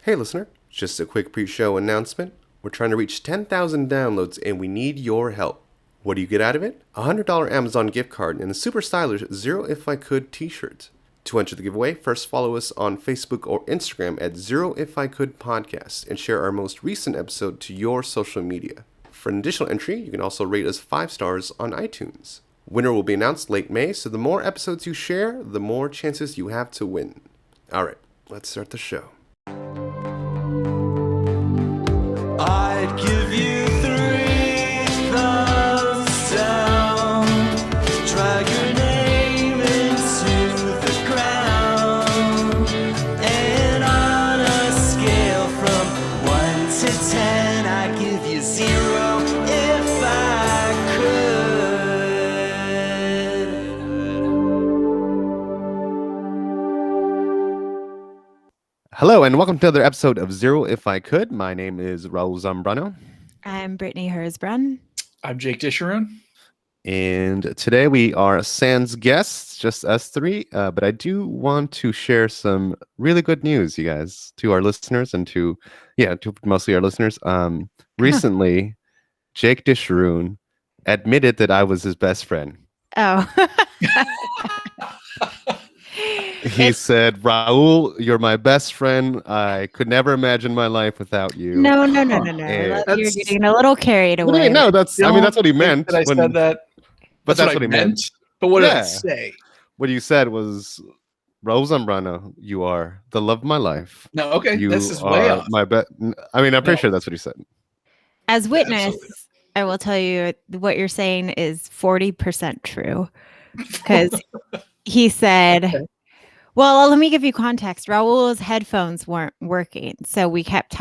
Hey listener, just a quick pre-show announcement. We're trying to reach 10,000 downloads and we need your help. What do you get out of it? A $100 Amazon gift card and a super stylish Zero If I Could t-shirt. To enter the giveaway, first follow us on Facebook or Instagram at Zero If I Could Podcast and share our most recent episode to your social media. For an additional entry, you can also rate us 5 stars on iTunes. Winner will be announced late May, so the more episodes you share, the more chances you have to win. Alright, let's start the show. I'd give you 3 thumbs down, drag your name into the ground, and on a scale from 1 to 10, I'd give you 0 if I could. Hello and welcome to another episode of Zero If I Could. My name is Raul Zambrano. I'm Brittany Hersbrunn. I'm Jake Disharoon. And today we are sans guests, just us three. But I do want to share some really good news, you guys, to our listeners and to mostly our listeners. Recently, Jake Disharoon admitted that I was his best friend. Oh. He said, Raul, you're my best friend. I could never imagine my life without you. No. And You're getting a little carried away. No, that's what he meant. That I said that. But that's what he meant. But what did I Yeah. say? What you said was, Raul Zambrano, you are the love of my life. No, okay. You This is way are off. my best. I'm pretty No. sure that's what he said. As witness, Absolutely. I will tell you what you're saying is 40% true. Because he said, Okay. well, let me give you context. Raul's headphones weren't working. So we kept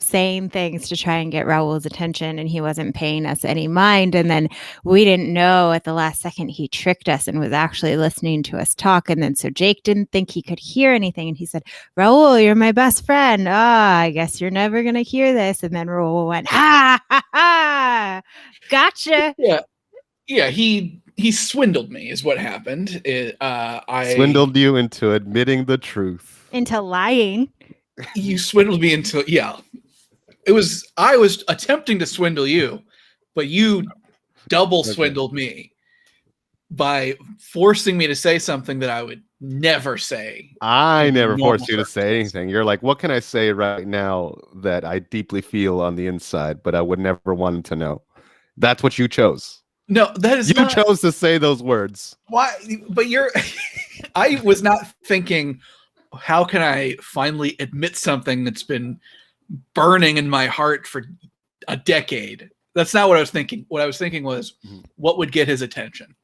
saying things to try and get Raul's attention, and he wasn't paying us any mind. And then we didn't know at the last second he tricked us and was actually listening to us talk. And then so Jake didn't think he could hear anything. And he said, Raul, you're my best friend. I guess you're never going to hear this. And then Raul went, ha, ha, ha, gotcha. Yeah, he swindled me is what happened. I Swindled you into admitting the truth. Into lying. You swindled me into I was attempting to swindle you, but you double Okay. swindled me by forcing me to say something that I would never say. I never Normal forced you to say circumstances. anything. You're like, what can I say right now that I deeply feel on the inside, but I would never want to know? That's what you chose. No, that is You not chose to say those words. why. But I was not thinking, how can I finally admit something that's been burning in my heart for a decade? That's not what I was thinking. What I was thinking was, what would get his attention?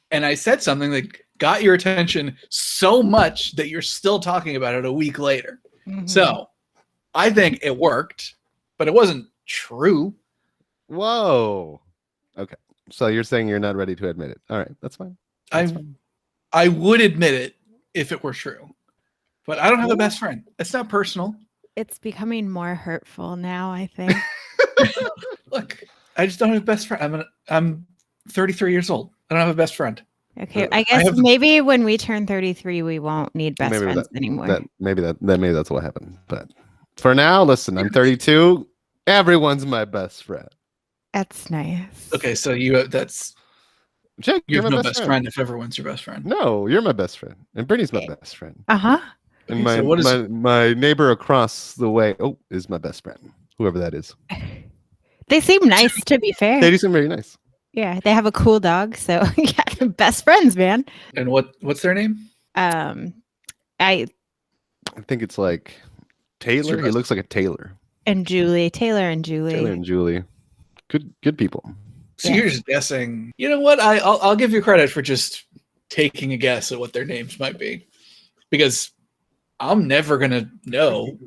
And I said something that got your attention so much that you're still talking about it a week later. Mhm. So I think it worked, but it wasn't true. Whoa. Okay. So you're saying you're not ready to admit it. All right. That's fine. That's fine. I would admit it if it were true, but I don't have a best friend. It's not personal. It's becoming more hurtful now, I think. Look, I just don't have a best friend. I'm 33 years old. I don't have a best friend. Okay, I I guess have- maybe when we turn 33, we won't need best Maybe friends anymore. Maybe that's what happened. But for now, listen, I'm 32. Everyone's my best friend. That's nice. Okay, so Jake, you you're have my no best best friend if everyone's your best friend. No, you're my best friend. And Brittany's my Okay. best friend. Uh-huh. And Okay, my, so what is- my neighbor across the way is my best friend. Whoever that is. They seem nice, to be fair. They do seem very nice. Yeah, they have a cool dog, so yeah, best friends, man. And what's their name? I I think it's like Taylor. He best- looks like a Taylor. and Julie, Taylor and Julie. Taylor and Julie. Good people. So Yeah. you're just guessing. You know what? I'll give you credit for just taking a guess at what their names might be, because I'm never gonna know.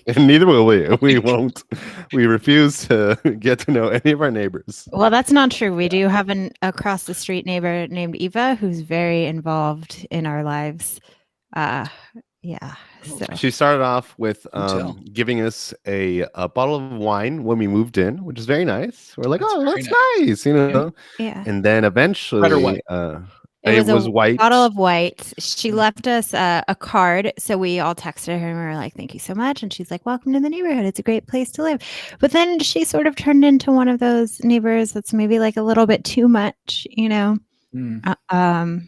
And neither will we. We won't. We refuse to get to know any of our neighbors. Well, that's not true. We do have an across the street neighbor named Eva who's very involved in our lives. Yeah. So She started off with tell. giving us a bottle of wine when we moved in, which is very nice. We're like, That's oh, very that's nice, you know. yeah. And then eventually, white? It It was was a white. bottle of white. She left us a card. So we all texted her and we were like, thank you so much. And she's like, welcome to the neighborhood. It's a great place to live. But then she sort of turned into one of those neighbors that's maybe like a little bit too much, you know? Mm.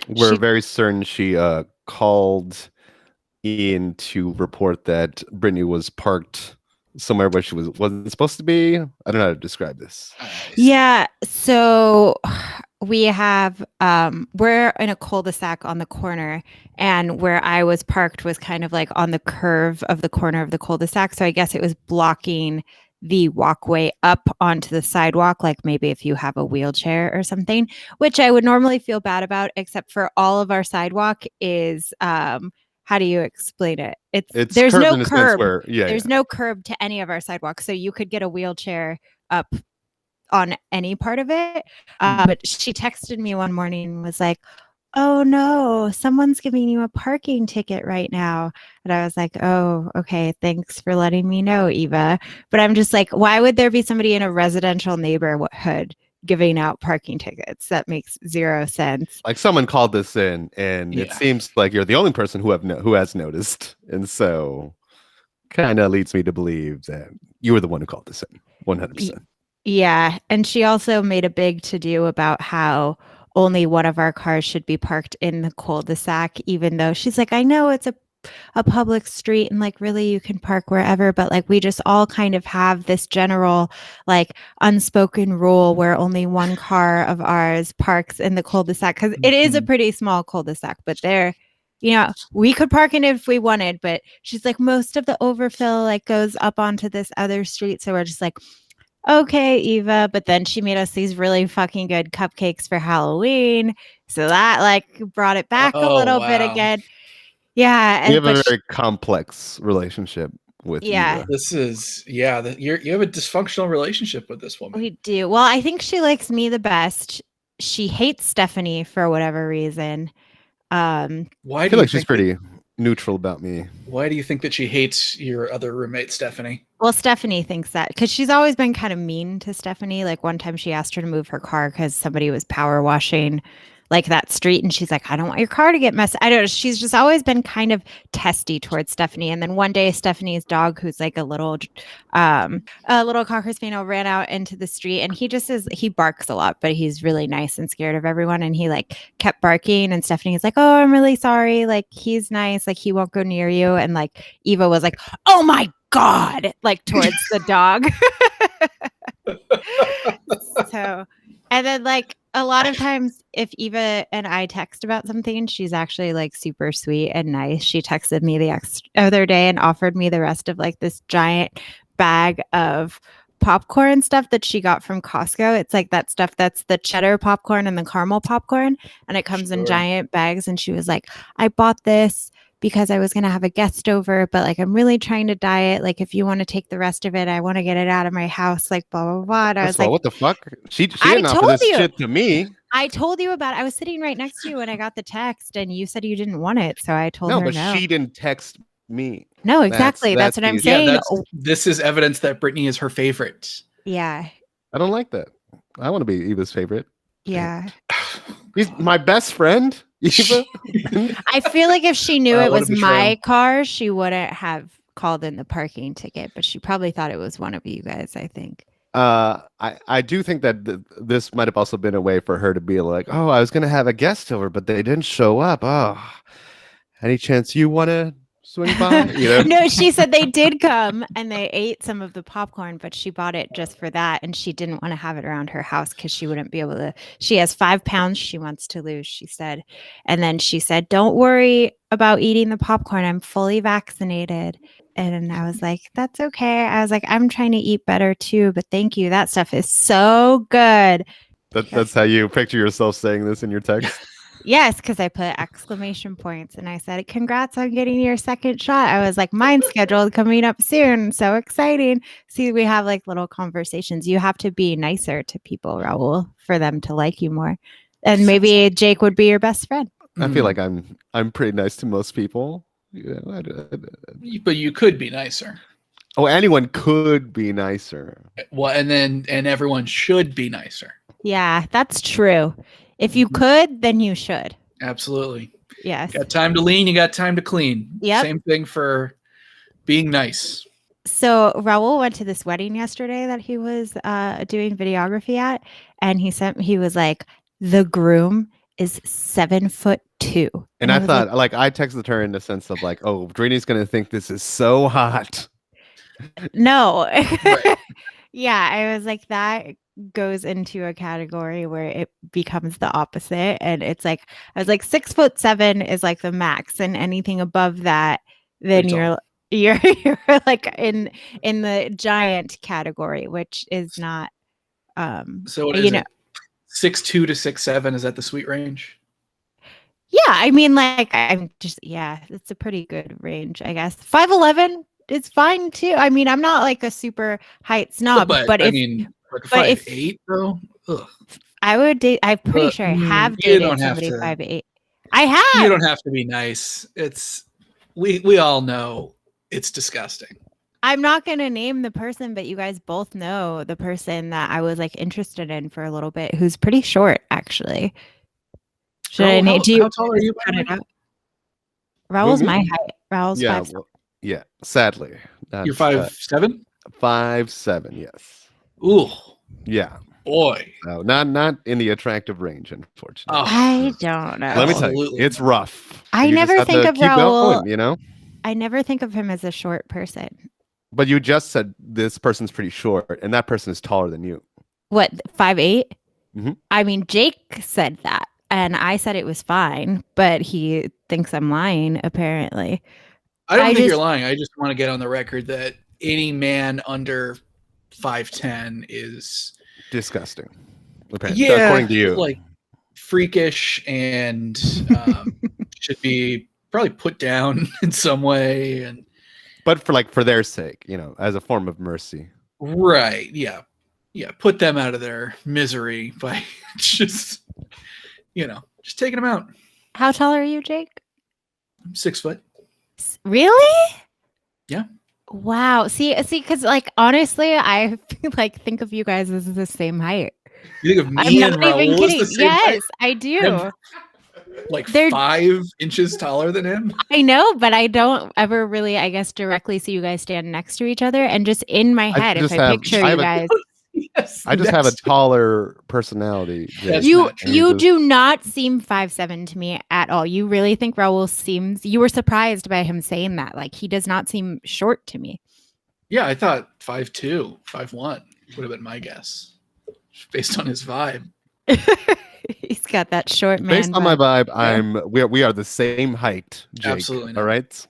We're She, very certain she called in to report that Brittany was parked somewhere where she wasn't supposed to be. I don't know how to describe this. I see. yeah. So we have, we're in a cul-de-sac on the corner, and where I was parked was kind of like on the curve of the corner of the cul-de-sac. So I guess it was blocking the walkway up onto the sidewalk, like maybe if you have a wheelchair or something, which I would normally feel bad about, except for all of our sidewalk is, how do you explain it? It's There's curved no in a sense curb. where, There's no curb to any of our sidewalks. So you could get a wheelchair up on any part of it. But she texted me one morning and was like, oh no, someone's giving you a parking ticket right now. And I was like, oh, okay, thanks for letting me know, Eva. But I'm just like, why would there be somebody in a residential neighborhood giving out parking tickets? That makes zero sense. like someone called this in, and it Yeah. seems like you're the only person who has noticed, and so kind of leads me to believe that you were the one who called this in, 100%. Yeah. And she also made a big to do about how only one of our cars should be parked in the cul-de-sac, even though she's like, I know it's a public street and like really you can park wherever, but like we just all kind of have this general like unspoken rule where only one car of ours parks in the cul-de-sac, because it is a pretty small cul-de-sac, but there, you know, we could park in it if we wanted, but she's like, most of the overfill like goes up onto this other street. So we're just like, okay, Eva. But then she made us these really fucking good cupcakes for Halloween. So that like brought it back a Oh, little bit wow. again. Yeah. We have But a very complex relationship with yeah, Eva. This is you have a dysfunctional relationship with this woman. we do. Well, I think she likes me the best. She hates Stephanie for whatever reason. Why I do feel you like she's think pretty neutral about me. why do you think that she hates your other roommate, Stephanie? Well, Stephanie thinks that because she's always been kind of mean to Stephanie. Like one time she asked her to move her car because somebody was power washing like that street. And she's like, I don't want your car to get messed. I don't know. She's just always been kind of testy towards Stephanie. And then one day Stephanie's dog, who's like a little Cocker Spaniel, ran out into the street, and he barks a lot, but he's really nice and scared of everyone. And he like kept barking, and Stephanie's like, oh, I'm really sorry. Like he's nice. Like he won't go near you. And like Eva was like, oh my God, like towards the dog. So, and then like a lot of times if Eva and I text about something, she's actually like super sweet and nice. She texted me the other day and offered me the rest of like this giant bag of popcorn stuff that she got from Costco. It's like that stuff that's the cheddar popcorn and the caramel popcorn, and it comes in Sure. giant bags. And she was like, I bought this because I was going to have a guest over, but like I'm really trying to diet. Like if you want to take the rest of it, I want to get it out of my house, like blah blah blah. And I was First of all, like, what the fuck? She I didn't offer told this you. shit to me. I told you about it. I was sitting right next to you when I got the text, and you said you didn't want it, so I told No, her but no. she didn't text me. No, exactly. That's what the I'm issue. saying. This is evidence that Brittany is her favorite. Yeah, I don't like that. I want to be Eva's favorite. yeah. He's my best friend, Eva. I feel like if she knew I it wanna was be my true. car, she wouldn't have called in the parking ticket, but she probably thought it was one of you guys, I think. I do think that this might have also been a way for her to be like, oh, I was going to have a guest over, but they didn't show up. Oh, any chance you want to swing by? You know? No, she said they did come and they ate some of the popcorn, but she bought it just for that. And she didn't want to have it around her house because she wouldn't be able to. She has 5 pounds she wants to lose, she said. And then she said, don't worry about eating the popcorn. I'm fully vaccinated. And I was like, that's okay. I was like, I'm trying to eat better too, but thank you. That stuff is so good. That's how you picture yourself saying this in your text. Yes, because I put exclamation points and I said, congrats on getting your second shot. I was like, mine's scheduled coming up soon. So exciting. See, we have like little conversations. You have to be nicer to people, Raul, for them to like you more. And maybe Jake would be your best friend. I feel like I'm pretty nice to most people. You know, But you could be nicer. oh, anyone could be nicer. Well, and everyone should be nicer. Yeah, that's true. If you could, then you should. Absolutely. Yes. Got time to lean, you got time to clean. Yep. Same thing for being nice. So Raul went to this wedding yesterday that he was doing videography at, and he was like, the groom is 7'2". And I was thought, like, I texted her in the sense of like, oh, Drinny's gonna think this is so hot. no. Right. Yeah, I was like, that goes into a category where it becomes the opposite. And it's like, I was like, 6'7" is like the max, and anything above that, then Pretty tall. you're like in the giant category, which is not So what is it? 6'2" to 6'7", is that the sweet range? Yeah, I mean, like, I'm just, yeah, it's a pretty good range, I guess. 5'11" is fine too. I mean, I'm not like a super height snob, but I if mean, like but if 5'8", though. Ugh. I would date, I'm pretty sure I have you dated don't have somebody to- 5'8". I have. You don't have to be nice. It's we all know it's disgusting. I'm not gonna name the person, but you guys both know the person that I was like interested in for a little bit, who's pretty short, actually. Should I name? How tall are you? by the way? Raul's Me? my height. Raul's Yeah, 5'7". well, yeah. Sadly, You're that's, 5'7"? 5'7". Yes. Ooh, Yeah. boy. No, not in the attractive range, unfortunately. Oh, I don't know. Let me tell you, absolutely it's not. rough. I You just never have think to of keep Raul. going, you know. I never think of him as a short person. But you just said this person's pretty short, and that person is taller than you. What, 5'8"? Mhm. I mean, Jake said that, and I said it was fine, but he thinks I'm lying, apparently. I don't I think just- you're lying. I just want to get on the record that any man under 5'10" is Disgusting. Apparently. yeah, According to you. like freakish and should be probably put down in some way. And But for their sake, you know, as a form of mercy. right, yeah, put them out of their misery by just just taking them out. How tall are you, Jake? I'm 6 foot. Really? Yeah. Wow. See, because like honestly, I like think of you guys as the same height. You think of I'm me not and even Raul as kidding. the same height? Yes, I do. I'm like They're- 5 inches taller than him. I know, but I don't ever really, I guess, directly see you guys stand next to each other. And just in my I head, if just I have- picture I you have a- guys, Yes, I just have a that's- taller personality. Jake. That's you not true. you just- do not seem 5'7" to me at all. You really think Raul seems? You were surprised by him saying that. Like he does not seem short to me. Yeah, I thought 5'2", 5'1" would have been my guess, based on his vibe. He's got that short man. Based on my vibe. vibe, we are the same height, Jake. Absolutely not. All right.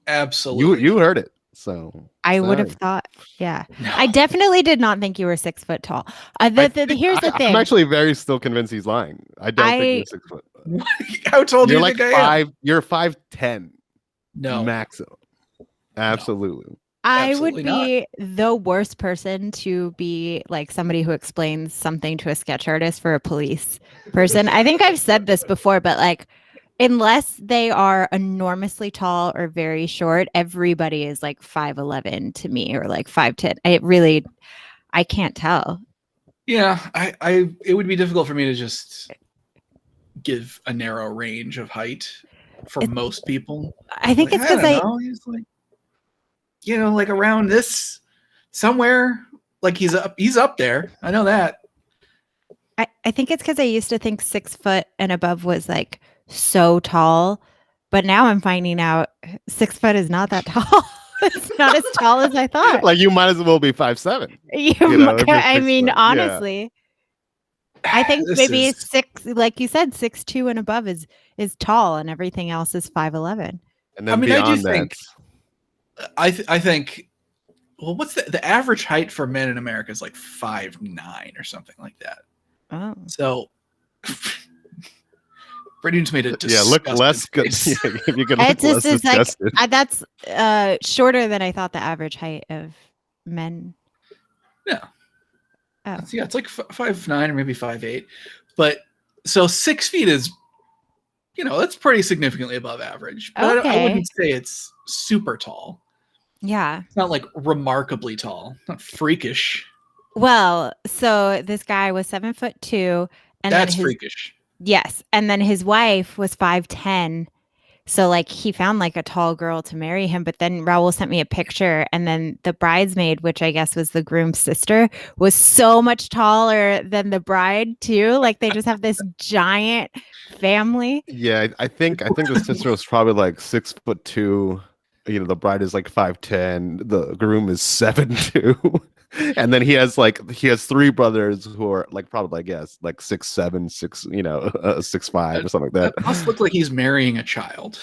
Absolutely. You heard it. So I would have sorry. thought, yeah. No. I definitely did not think you were 6 foot tall. I Here's think- the thing. I'm actually very still convinced he's lying. I don't think you're 6 foot. How tall do You're you like think I am? 5. You're 5'10". No. Maximum. Absolutely. I would Absolutely not. be the worst person to be like somebody who explains something to a sketch artist for a police person. I think I've said this before, but like, unless they are enormously tall or very short, everybody is like 5'11" to me or like 5'10". I can't tell. Yeah, it would be difficult for me to just give a narrow range of height for most people. I think Like, it's because don't know. He's like, like around this somewhere. Like he's up there. I know that. I think it's because I used to think 6 foot and above was like so tall, but now I'm finding out 6 foot is not that tall. It's not as tall as I thought. Like you might as well be 5'7". You know, if you're I 6 mean, foot, yeah. honestly, I think This maybe is- 6, like you said, 6'2" and above is tall, and everything else is 5'11". And then I mean, I do beyond that, think- I think. Well, what's the average height for men in America is like 5'9" or something like that. Oh, So, Brittany just made a yeah, look disgusted less good. face. If you could look it's less just it's like disgusted. that's shorter than I thought the average height of men. Yeah. Oh. Yeah, it's like 5'9" or maybe 5'8". But so 6 feet is, that's pretty significantly above average. But I Okay. wouldn't say it's super tall. Yeah. It's not like remarkably tall. Not freakish. Well, so this guy was 7'2", And That's then freakish. yes. And then his wife was 5'10". So like he found like a tall girl to marry him, but then Raul sent me a picture, and then the bridesmaid, which I guess was the groom's sister, was so much taller than the bride too. Like they just have this giant family. Yeah, I think the sister was probably like 6'2". You know, the bride is like 5'10". The groom is 7'2". And then he has 3 brothers who are like probably, I guess, like 6'7", 6'5" or something like that. That must look like he's marrying a child.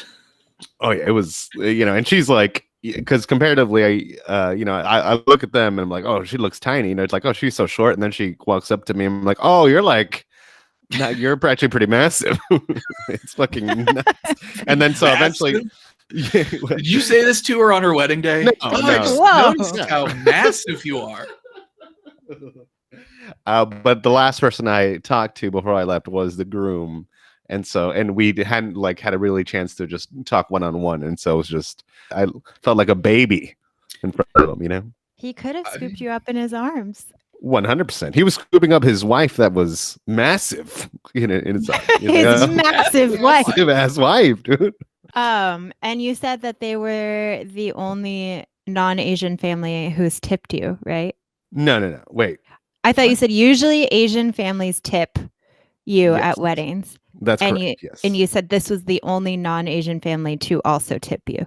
Oh yeah, it was, and she's like, because comparatively, I look at them and I'm like, oh, she looks tiny. It's like, oh, she's so short, and then she walks up to me and I'm like, oh, you're like, no, you're actually pretty massive. It's fucking nuts. And then so eventually, yeah, Did you say this to her on her wedding day? No, I no. just Whoa. noticed how massive you are. but the last person I talked to before I left was the groom, and we hadn't like had a really chance to just talk one-on-one, and so it was just, I felt like a baby in front of him. He could have scooped you up in his arms. 100%. He was scooping up his wife that was massive in his His massive wife. massive ass wife, dude. And you said that they were the only non-Asian family who's tipped you, right? No. Wait. I thought you said usually Asian families tip you Yes. at weddings. That's And correct. Yes. And you said this was the only non-Asian family to also tip you.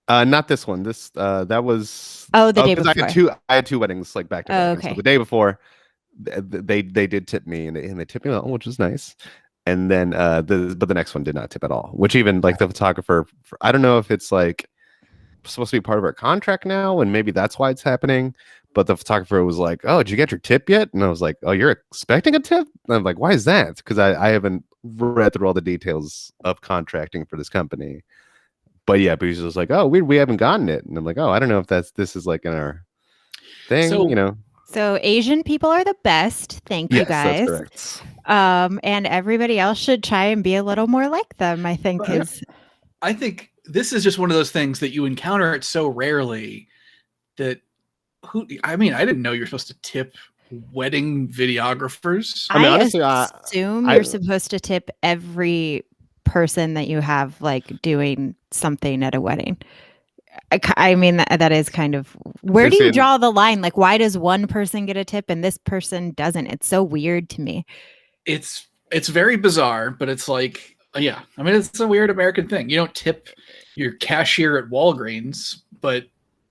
Not this one. This that was The day 'cause before. I had two weddings like back to Oh, back. And okay. So the day before, they did tip me, and they tipped me well, which was nice. And then but the next one did not tip at all. Which even like the photographer, I don't know if it's like supposed to be part of our contract now, and maybe that's why it's happening. But the photographer was like, "Oh, did you get your tip yet?" And I was like, "Oh, you're expecting a tip?" And I'm like, "Why is that?" Because I haven't read through all the details of contracting for this company. But yeah, but he's just like, "Oh, we haven't gotten it," and I'm like, "Oh, I don't know if this is like in our thing, So- So Asian people are the best. Thank you Yes, guys. that's correct. And everybody else should try and be a little more like them, I think Right. is I think this is just one of those things that you encounter it so rarely that I didn't know you're supposed to tip wedding videographers. I mean, honestly, assume I- you're supposed to tip every person that you have like doing something at a wedding. I mean, that is kind of, where do you draw the line? Like, why does one person get a tip and this person doesn't? It's so weird to me. It's very bizarre, but it's like, yeah, I mean, it's a weird American thing. You don't tip your cashier at Walgreens, but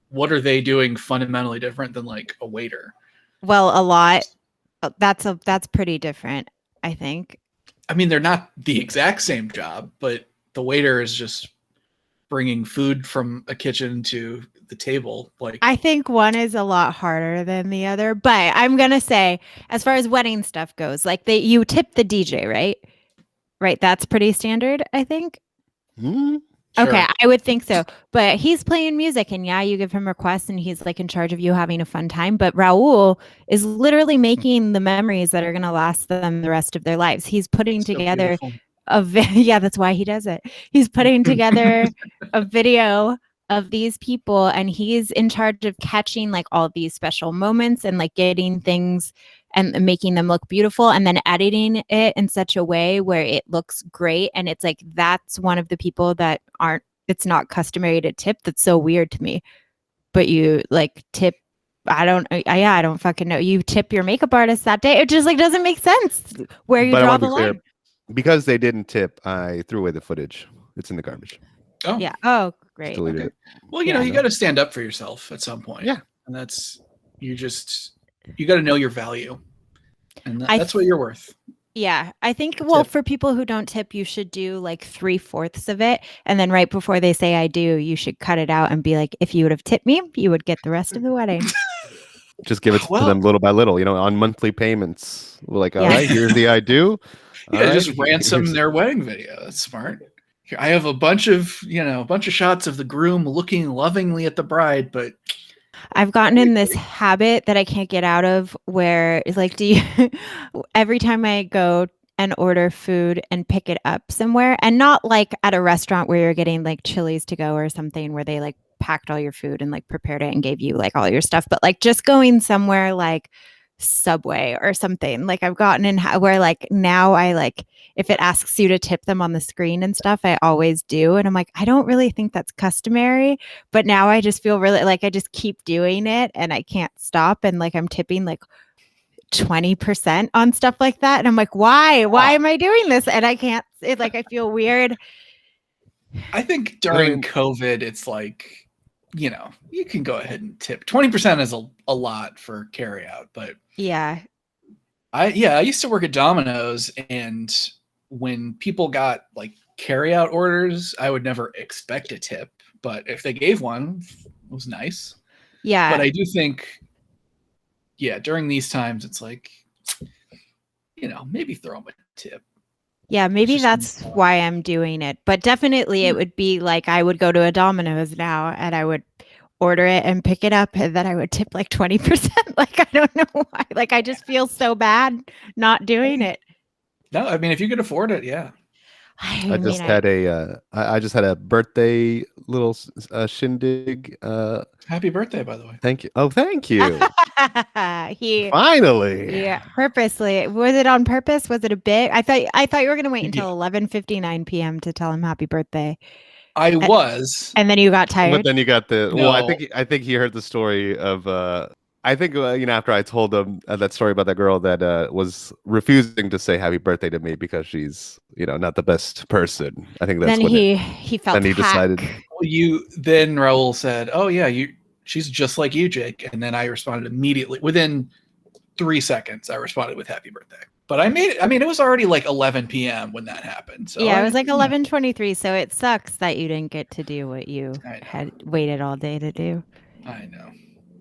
what are they doing fundamentally different than like a waiter? Well, a lot. That's pretty different, I think. I mean, they're not the exact same job, but the waiter is just bringing food from a kitchen to the table. Like, I think one is a lot harder than the other, but I'm gonna say, as far as wedding stuff goes, like you tip the DJ, right? Right, that's pretty standard, I think. Hmm? sure. Okay, I would think so. But he's playing music, and yeah, you give him requests, and he's like in charge of you having a fun time. But Raul is literally making the memories that are going to last them the rest of their lives. He's putting So together beautiful. yeah, that's why he does it. He's putting together a video of these people, and he's in charge of catching like all these special moments and like getting things and making them look beautiful, and then editing it in such a way where it looks great. And it's like, that's one of the people that it's not customary to tip. That's so weird to me. But you like tip, I don't fucking know. You tip your makeup artist that day. It just like doesn't make sense where you But I draw want to the be clear, line. because they didn't tip, I threw away the footage. It's in the garbage. Oh, Yeah. Oh, great. Deleted Okay. it. Well, you know, Yeah. you got to stand up for yourself at some point. Yeah. And you got to know your value. And I that's what you're worth. Yeah, I think, well, for people who don't tip, you should do like 3/4 of it. And then right before they say I do, you should cut it out and be like, if you would have tipped me, you would get the rest of the wedding. Just give it to Well- them little by little, on monthly payments. We're like, all Yeah. right, here's the I do. Yeah, All right, just ransom here's- their wedding video. That's smart. Here, I have a bunch of shots of the groom looking lovingly at the bride, but I've gotten in this habit that I can't get out of where it's like, every time I go and order food and pick it up somewhere, and not like at a restaurant where you're getting like Chili's to go or something where they like packed all your food and like prepared it and gave you like all your stuff, but like just going somewhere like Subway or something. Like I've gotten in where like now I like if it asks you to tip them on the screen and stuff, I always do. And I'm like, I don't really think that's customary, but now I just feel really like I just keep doing it and I can't stop. And like I'm tipping like 20% on stuff like that. And I'm like, why? Why am I doing this? And I can't, it's like I feel weird. I think during COVID, it's like, you know, you can go ahead and tip. 20% is a lot for carry out, but Yeah. I used to work at Domino's, and when people got like carry out orders, I would never expect a tip, but if they gave one, it was nice. Yeah. But I do think, yeah, during these times, it's like, you know, maybe throw them a tip. Yeah, maybe that's why I'm doing it. But definitely it would be like I would go to a Domino's now and I would order it and pick it up and then I would tip like 20%. Like I don't know why. Like I just feel so bad not doing it. No, I mean if you could afford it, yeah. I just had a birthday little shindig. Happy birthday, by the way. Thank you. Oh, thank you. He finally. Yeah, purposely. Was it on purpose? Was it a bit? I thought you were going to wait until 11:59 p.m. to tell him happy birthday. I was. And then you got tired. But then you got the No. well. I think he heard the story of. I think you know after I told him that story about that girl that was refusing to say happy birthday to me because she's not the best person. I think that's then he felt. Then he decided. Well, then Raul said, "Oh yeah, she's just like you, Jake." And then I responded immediately within 3 seconds. I responded with happy birthday. But I made it. I mean, it was already like 11 p.m. when that happened. So yeah, it was like 11:23. So it sucks that you didn't get to do what you had waited all day to do. I know.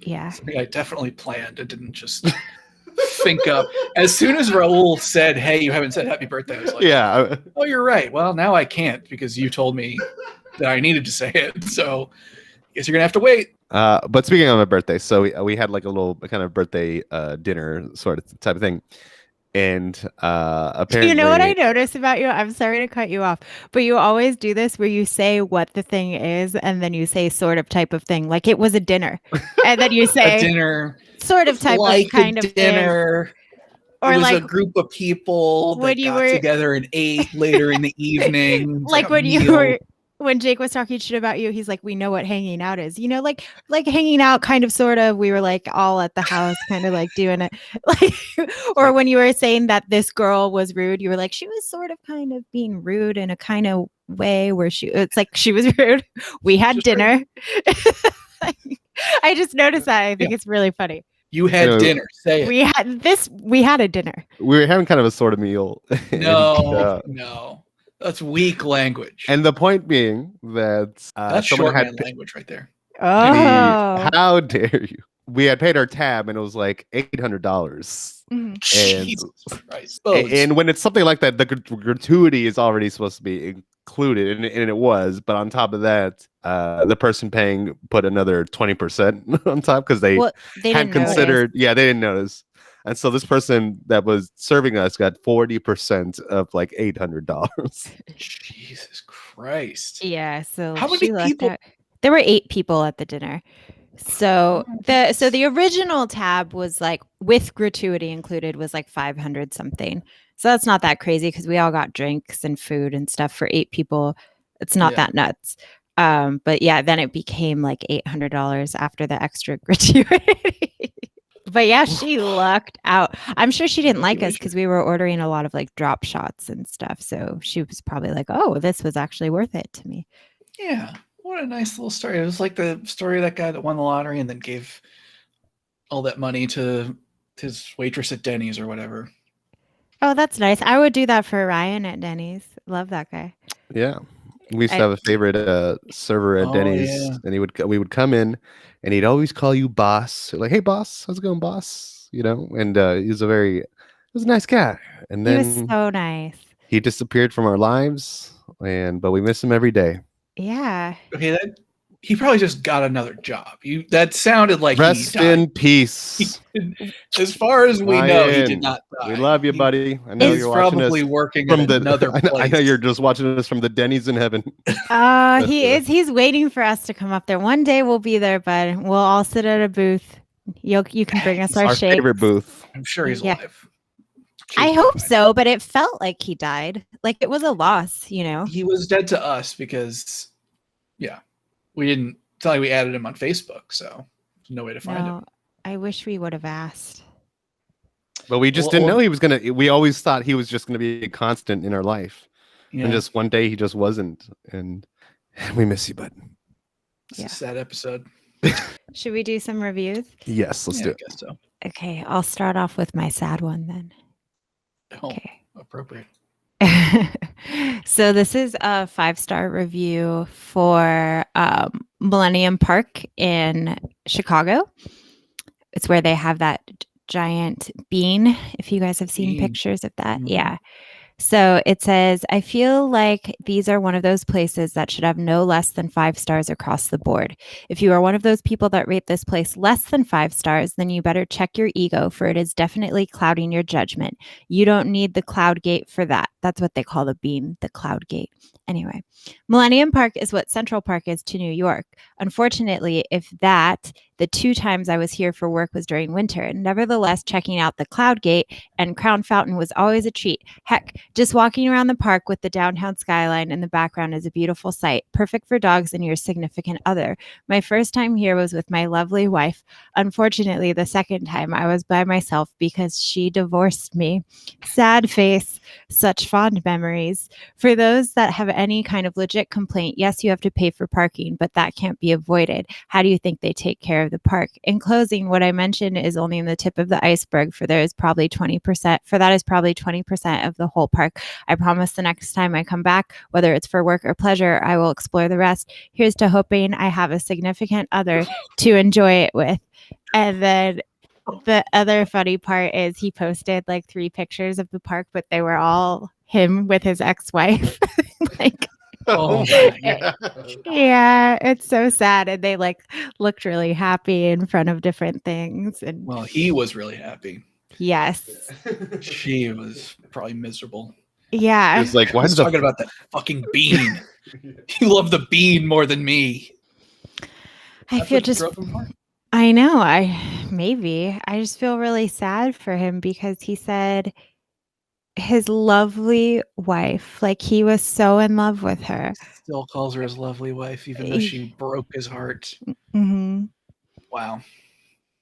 Yeah. I definitely planned. I didn't just think up. As soon as Raul said, "Hey, you haven't said happy birthday," I was like, yeah. Oh, you're right. Well, now I can't because you told me that I needed to say it. So I guess you're going to have to wait. But speaking of my birthday, so we had like a little kind of birthday dinner sort of type of thing. And apparently, you know what I noticed about you? I'm sorry to cut you off, but you always do this where you say what the thing is, and then you say sort of type of thing, like it was a dinner, and then you say a dinner, sort of type like of kind a of dinner. thing. Or it was like a group of people that got together and ate later in the evening. Like when Jake was talking shit about you, he's like, we know what hanging out is, like hanging out kind of sort of, we were like all at the house kind of like doing it. Like, or when you were saying that this girl was rude, you were like, she was sort of kind of being rude in a kind of way where it's like she was rude. We had dinner. I just noticed that. I think it's really funny. You had dinner. Say it. We had a dinner. We were having kind of a sort of meal. No. That's weak language. And the point being that that's shorthand language right there. Oh, how dare you? We had paid our tab and it was like $800. Jesus Christ. And when it's something like that, the gratuity is already supposed to be included, and it was. But on top of that, the person paying put another 20% on top because they had considered. Yeah, they didn't notice. And so this person that was serving us got 40% of like $800. Jesus Christ. Yeah. So how many people? There were 8 people at the dinner. So the original tab was like with gratuity included was like 500 something. So that's not that crazy because we all got drinks and food and stuff for 8 people. It's not that nuts. But yeah, then it became like $800 after the extra gratuity. But yeah, she lucked out. I'm sure she didn't like us because we were ordering a lot of like drop shots and stuff. So she was probably like, oh, this was actually worth it to me. Yeah. What a nice little story. It was like the story of that guy that won the lottery and then gave all that money to his waitress at Denny's or whatever. Oh, that's nice. I would do that for Ryan at Denny's. Love that guy. Yeah. We used to have a favorite server at Denny's, and we would come in, and he'd always call you boss. Like, hey, boss, how's it going, boss? And he was it was a nice guy. And then he was so nice. He disappeared from our lives, but we miss him every day. Yeah. Okay, he probably just got another job. That sounded like rest in peace. As far as we know, he did not die. We love you, buddy. I know you're probably working from another place. I know you're just watching us from the Denny's in heaven. He is. He's waiting for us to come up there. One day we'll be there, but we'll all sit at a booth You can bring us It's our our shakes. favorite booth. I'm sure he's Yeah. alive. I He's hope fine. so, but it felt like he died. Like it was a loss, you know. He was dead to us because, yeah, we didn't. It's not like we added him on Facebook, so there's no way to find him. No, I wish we would have asked. But we just didn't know he was gonna. We always thought he was just gonna be a constant in our life, Yeah, and just one day he just wasn't. And we miss you, bud. it's Yeah. a sad episode. Should we do some reviews? Yes, let's Yeah, do I it. guess so. Okay, I'll start off with my sad one then. Oh, Okay. appropriate. So this is a 5-star review for Millennium Park in Chicago. It's where they have that giant bean. If you guys have seen Bean. pictures of that. Mhm. Yeah. So it says, I feel like these are one of those places that should have no less than 5 stars across the board. If you are one of those people that rate this place less than 5 stars, then you better check your ego, for it is definitely clouding your judgment. You don't need the cloud gate for that. That's what they call the bean, the cloud gate. Anyway, Millennium Park is what Central Park is to New York. Unfortunately, the 2 times I was here for work was during winter. Nevertheless, checking out the Cloud Gate and Crown Fountain was always a treat. Heck, just walking around the park with the downtown skyline in the background is a beautiful sight, perfect for dogs and your significant other. My first time here was with my lovely wife. Unfortunately, the second time I was by myself because she divorced me. Sad face, such fond memories. For those that have any kind of legit complaint, yes, you have to pay for parking, but that can't be avoided. How do you think they take care of the park? In closing, what I mentioned is only in the tip of the iceberg, for there is probably 20%, for that is probably 20% of the whole park. I promise the next time I come back, whether it's for work or pleasure, I will explore the rest. Here's to hoping I have a significant other to enjoy it with. And then the other funny part is he posted like 3 pictures of the park, but they were all him with his ex-wife. Like, Oh my my yeah, it's so sad. And they like looked really happy in front of different things. And Well, he was really happy. yes, She was probably miserable. yeah. It's like, I why was did talking about that fucking bean. He loved the bean more than me. I That's feel what just, drove him apart. I know, I just feel really sad for him because he said his lovely wife, like he was so in love with her. Still calls her his lovely wife, even though she broke his heart. Mm-hmm. Wow.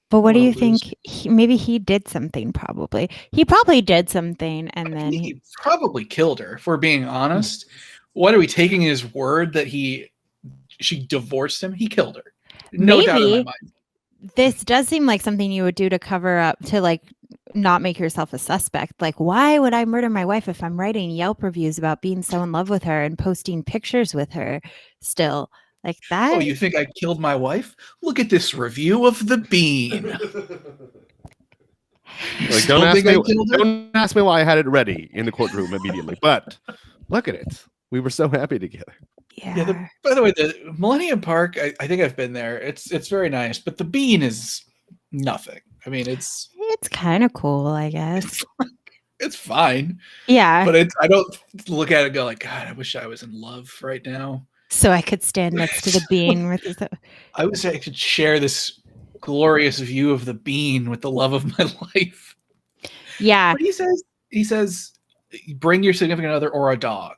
But what do What a you think? Maybe he did something. Probably he probably did something, and then He probably killed her. If we're being honest, what are we taking his word that she divorced him? He killed her. No doubt in my maybe mind. this does seem like something you would do to cover up, to like not make yourself a suspect. Like, why would I murder my wife if I'm writing Yelp reviews about being so in love with her and posting pictures with her still? Like that. Oh, you think I killed my wife? Look at this review of the bean. Like, don't ask me why I had it ready in the courtroom immediately. But look at it. We were so happy together. Yeah. By the way, the Millennium Park, I think I've been there. It's very nice, but the bean is nothing. I mean, it's kind of cool, I guess. it's fine. Yeah. But I don't look at it and go like, God, I wish I was in love right now. So I could stand next to the bean with his. I wish I could share this glorious view of the bean with the love of my life. Yeah. But he says, bring your significant other or a dog.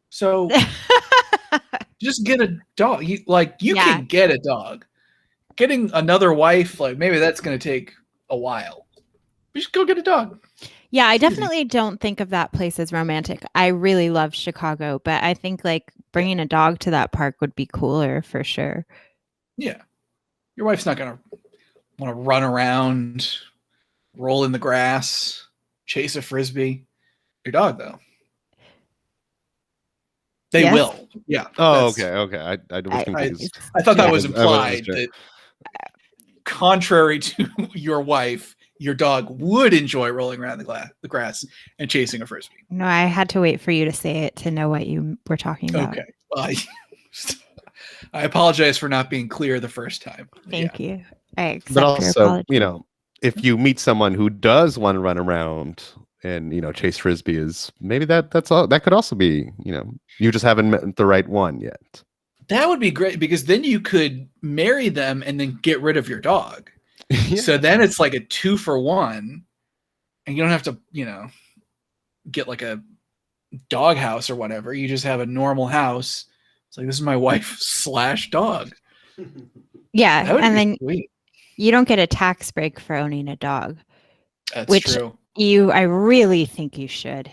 So just get a dog. You can get a dog. Getting another wife, like maybe that's going to take a while. Just go get a dog. Yeah, I definitely don't think of that place as romantic. I really love Chicago, but I think like bringing a dog to that park would be cooler for sure. Yeah. Your wife's not going to want to run around, roll in the grass, chase a Frisbee. Your dog, though. They will. Yeah. Oh, okay. I was confused. I thought that was I implied wasn't that contrary to your wife, your dog would enjoy rolling around the grass and chasing a Frisbee. No, I had to wait for you to say it to know what you were talking about. Okay. Well, I apologize for not being clear the first time. Thank you. I accept But your also, apology. if you meet someone who does want to run around and chase Frisbee, is maybe that's all. That could also be, you just haven't met the right one yet. That would be great because then you could marry them and then get rid of your dog. Yeah. So then it's like a 2-for-1, and you don't have to, get like a dog house or whatever. You just have a normal house. It's like, this is my wife / dog. Yeah, That would and be then sweet. you don't get a tax break for owning a dog, That's which true. I really think you should.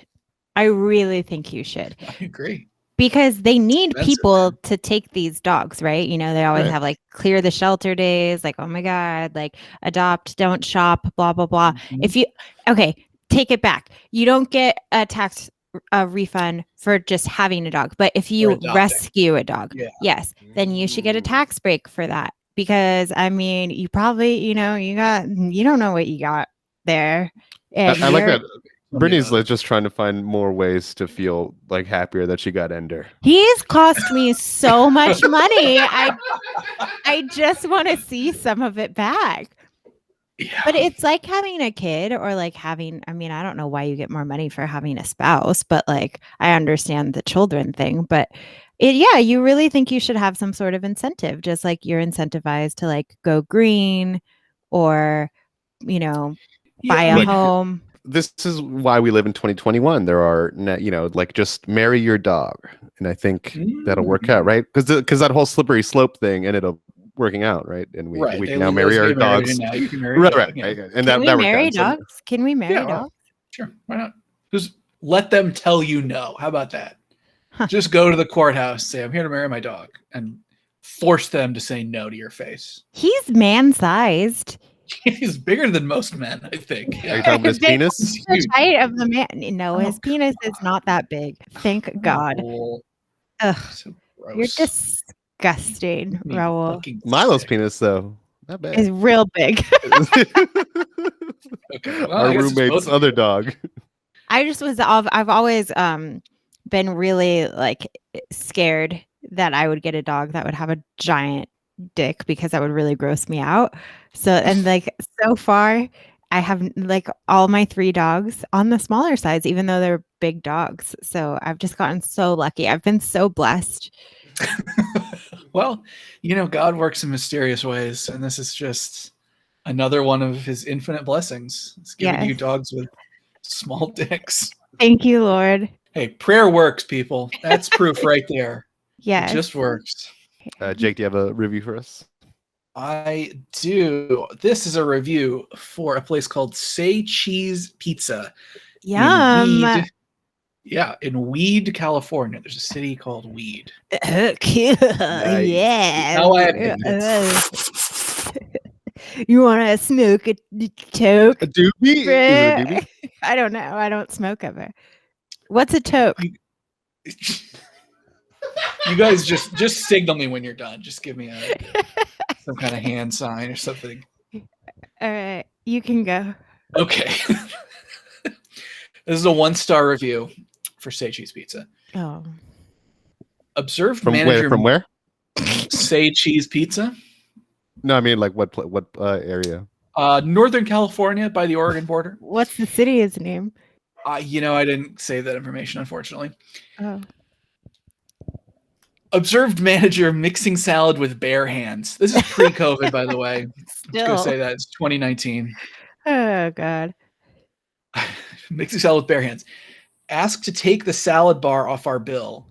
I really think you should. I agree. Because they need Expensive, people man. to take these dogs, right? They always Right. have like clear the shelter days, like, oh my God, like adopt, don't shop, blah, blah, blah. Mhm. Take it back. You don't get a tax refund for just having a dog. But if Or you adopting. rescue a dog, Yeah. yes, then you should get a Mm. tax break for that. Because you probably, you don't know what you got there. And I like you're- that. Brittany's like just trying to find more ways to feel like happier that she got Ender. He's cost me so much money. I just want to see some of it back. Yeah. But it's like having a kid or like having, I don't know why you get more money for having a spouse, but like I understand the children thing, but you really think you should have some sort of incentive, just like you're incentivized to like go green or, buy a Like- home. This is why we live in 2021. There are, like just marry your dog, and I think that'll work out, right? Because that whole slippery slope thing ended up working out, right? And we Right. can now marry our dogs. Now you can marry Right, a dog, right, yeah. right. And Can that we worked marry out. So- dogs? Can we marry Yeah, dogs? Sure. Why not? Just let them tell you no. How about that? Huh. Just go to the courthouse, say, I'm here to marry my dog, and force them to say no to your face. He's man-sized. He's bigger than most men, I think. Are you talking about his penis? He's The huge. height of the man. No, Oh, his penis is not that big. Thank God. Cool. Ugh, So you're gross. disgusting, Makes me Raul. fucking Milo's sick. penis, though, not Is bad. real big. Okay, well, Our I guess it's both roommate's of other you. dog. I've always been really like scared that I would get a dog that would have a giant dick because that would really gross me out. So and like so far I have like all my 3 dogs on the smaller size, even though they're big dogs. So I've just gotten so lucky. I've been so blessed. Well, God works in mysterious ways, and this is just another one of his infinite blessings. It's giving you Yes. dogs with small dicks. Thank you, Lord. Hey, prayer works, people. That's proof right there. Yes. It just works. Jake, do you have a review for us? I do. This is a review for a place called Say Cheese Pizza. Yum. In Weed, California. There's a city called Weed. Yeah. How I have You want to smoke a toke? A doobie? Is it a doobie? I don't know. I don't smoke ever. What's a toke? You guys just signal me when you're done. Just give me some kind of hand sign or something. All right, you can go. Okay. This is a 1-star review for Say Cheese Pizza. Oh, Observed From manager where? From where? Say Cheese Pizza. No, I mean like what area? Northern California by the Oregon border. what's the city's name? I didn't save that information, unfortunately. Oh, Observed manager mixing salad with bare hands. This is pre-COVID, by the way. I'm just going to still. say that. It's 2019. Oh God. Mixing salad with bare hands. Asked to take the salad bar off our bill.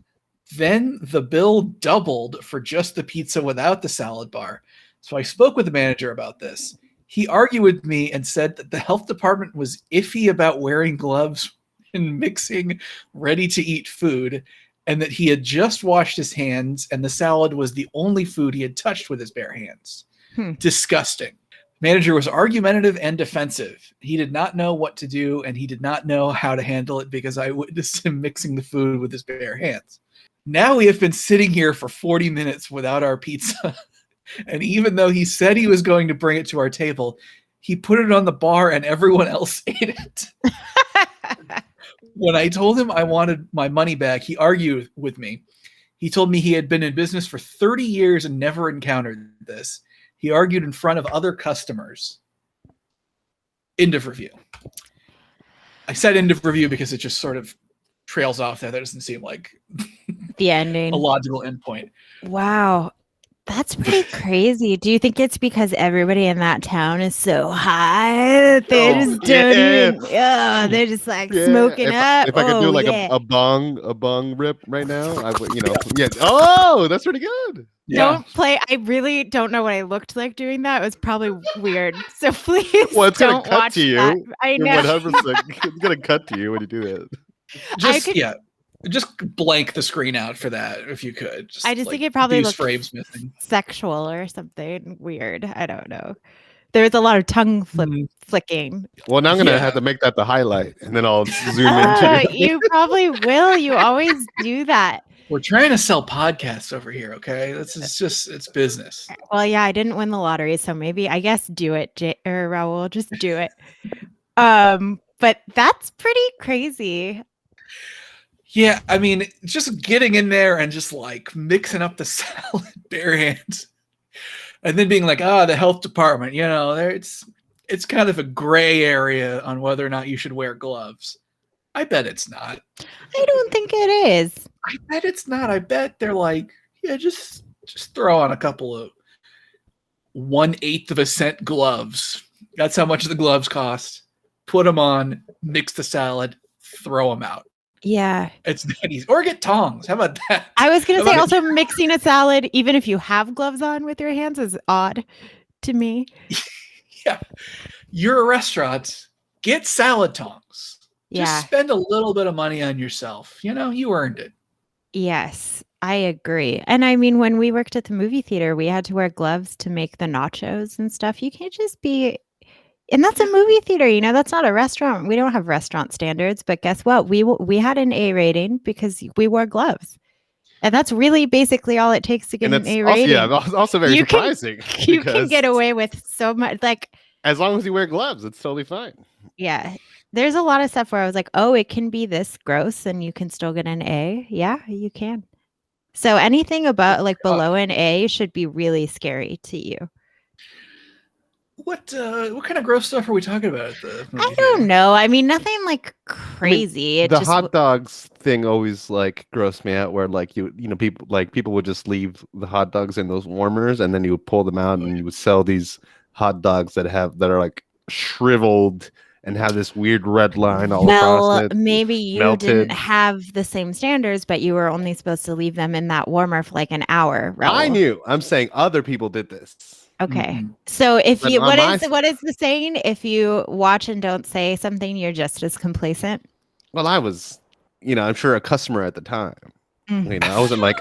Then the bill doubled for just the pizza without the salad bar. So I spoke with the manager about this. He argued with me and said that the health department was iffy about wearing gloves and mixing ready-to-eat food, and that he had just washed his hands and the salad was the only food he had touched with his bare hands. Disgusting. Manager was argumentative and defensive. He did not know what to do, and he did not know how to handle it because I witnessed him mixing the food with his bare hands. Now we have been sitting here for 40 minutes without our pizza. And even though he said he was going to bring it to our table, he put it on the bar and everyone else ate it. When I told him I wanted my money back, he argued with me. He told me he had been in business for 30 years and never encountered this. He argued in front of other customers. End of review. I said end of review because it just sort of trails off there. That doesn't seem like The ending. a logical endpoint. Wow. That's pretty crazy. Do you think it's because everybody in that town is so high that they just don't even? Yeah, they're just like smoking up. If I could do like a bong rip right now, I would, yeah. Oh, that's pretty good. Yeah. Don't play. I really don't know what I looked like doing that. It was probably weird. So please Well, it's gonna don't cut watch to you. that. I know. 100%. It's gonna cut to you when you do that. Just blank the screen out for that if you could. I just think it probably these looked frames missing. sexual or something weird. I don't know. There was a lot of tongue flicking. Well, now I'm gonna have to make that the highlight, and then I'll zoom into it. You probably will. You always do that. We're trying to sell podcasts over here, okay? It's business. Well, yeah, I didn't win the lottery, so maybe I guess do it, Raul. Just do it. But that's pretty crazy. Yeah, I mean, just getting in there and just like mixing up the salad bare hands, and then being like, the health department, it's kind of a gray area on whether or not you should wear gloves. I bet it's not. I don't think it is. I bet it's not. I bet they're like, just throw on a couple of 1/8 of a cent gloves. That's how much the gloves cost. Put them on, mix the salad, throw them out. Yeah. It's that easy. Or get tongs. How about that? I was going to say also mixing a salad, even if you have gloves on with your hands, is odd to me. Yeah. You're a restaurant. Get salad tongs. Yeah. Just spend a little bit of money on yourself. You earned it. Yes, I agree. And I mean, when we worked at the movie theater, we had to wear gloves to make the nachos and stuff. You can't just be... And that's a movie theater, that's not a restaurant. We don't have restaurant standards, but guess what? We had an A rating because we wore gloves. And that's really basically all it takes to get an A rating. Also very surprising. You can get away with so much, like, as long as you wear gloves, it's totally fine. Yeah. There's a lot of stuff where I was like, oh, it can be this gross and you can still get an A. Yeah, you can. So anything about like below an A should be really scary to you. What kind of gross stuff are we talking about at the movie I don't know. I mean, nothing like crazy. The hot dogs thing always like grossed me out, where like people would just leave the hot dogs in those warmers, and then you would pull them out, and you would sell these hot dogs that are like shriveled and have this weird red line all across it. Maybe you melted. Didn't have the same standards, but you were only supposed to leave them in that warmer for like an hour. Raul. I knew. I'm saying other people did this. Okay. So if you what is the saying? If you watch and don't say something, you're just as complacent. Well, I was, I'm sure a customer at the time. I wasn't like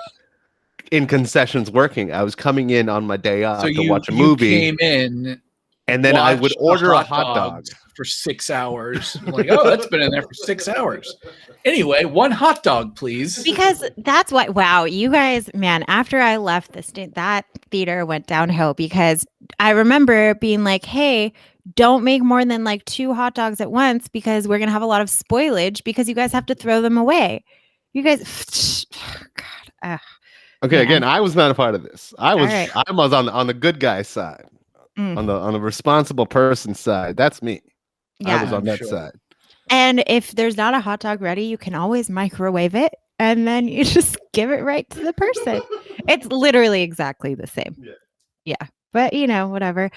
in concessions working. I was coming in on my day off to watch a movie. You came in, and then I would order a hot dog for 6 hours. I'm like, oh, that's been in there for 6 hours. Anyway, 1 hot dog, please. Because that's why, wow, you guys, man, after I left that theater went downhill, because I remember being like, hey, don't make more than like 2 hot dogs at once because we're going to have a lot of spoilage because you guys have to throw them away. You guys, God. Okay, again, I was not a part of this. I was on the good guy side, on the responsible person side. That's me. Yeah, I was on that side. And if there's not a hot dog ready, you can always microwave it, and then you just give it right to the person. It's literally exactly the same. Yeah. But whatever.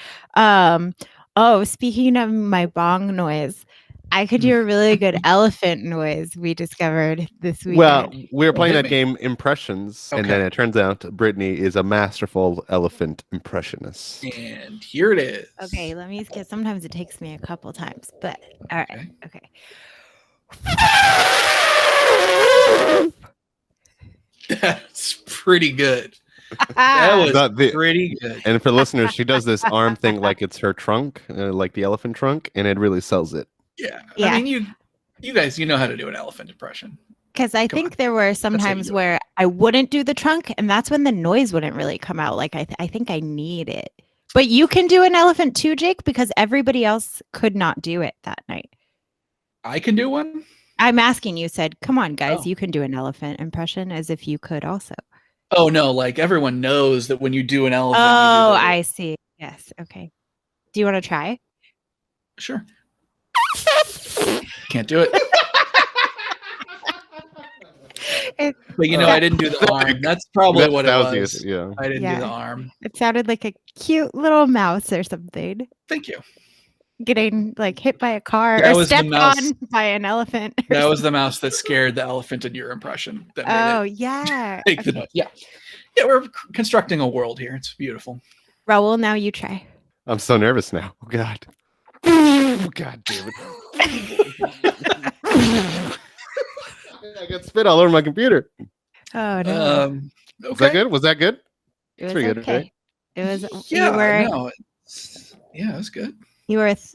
Speaking of my bong noise, I could do a really good elephant noise we discovered this weekend. Well, we were playing that game Impressions, and then it turns out Brittany is a masterful elephant impressionist. And here it is. Okay, let me get. Sometimes it takes me a couple times, but all right. Okay. That's pretty good. That was pretty good. And for listeners, she does this arm thing like it's her trunk, like the elephant trunk, and it really sells it. Yeah. I mean, you guys, know how to do an elephant impression. Because I think there were some times where I wouldn't do the trunk, and that's when the noise wouldn't really come out. Like, I think I need it. But you can do an elephant too, Jake, because everybody else could not do it that night. I can do one? I'm asking you, said, come on, guys, you can do an elephant impression, as if you could also. Oh, no, like everyone knows that when you do an elephant. Oh, I see. Yes. Okay. Do you want to try? Sure. Can't do it. It, But I didn't do the arm. That's probably what it was. Yeah. I didn't do Yeah. the arm. it sounded like a cute little mouse or something Thank you. getting like hit by a car That or was the stepped mouse. on by an elephant. or That was something. the mouse that scared the elephant in your impression. That made Oh it yeah. make the noise. Yeah. Yeah, we're constructing a world here. It's beautiful. Raul, now you try. I'm so nervous now. Oh God. Oh God damn it. I got spit all over my computer. Oh no. Okay. Was that good? Was that good? It was pretty good, okay. right? It was Yeah, you were no. Yeah, that's good.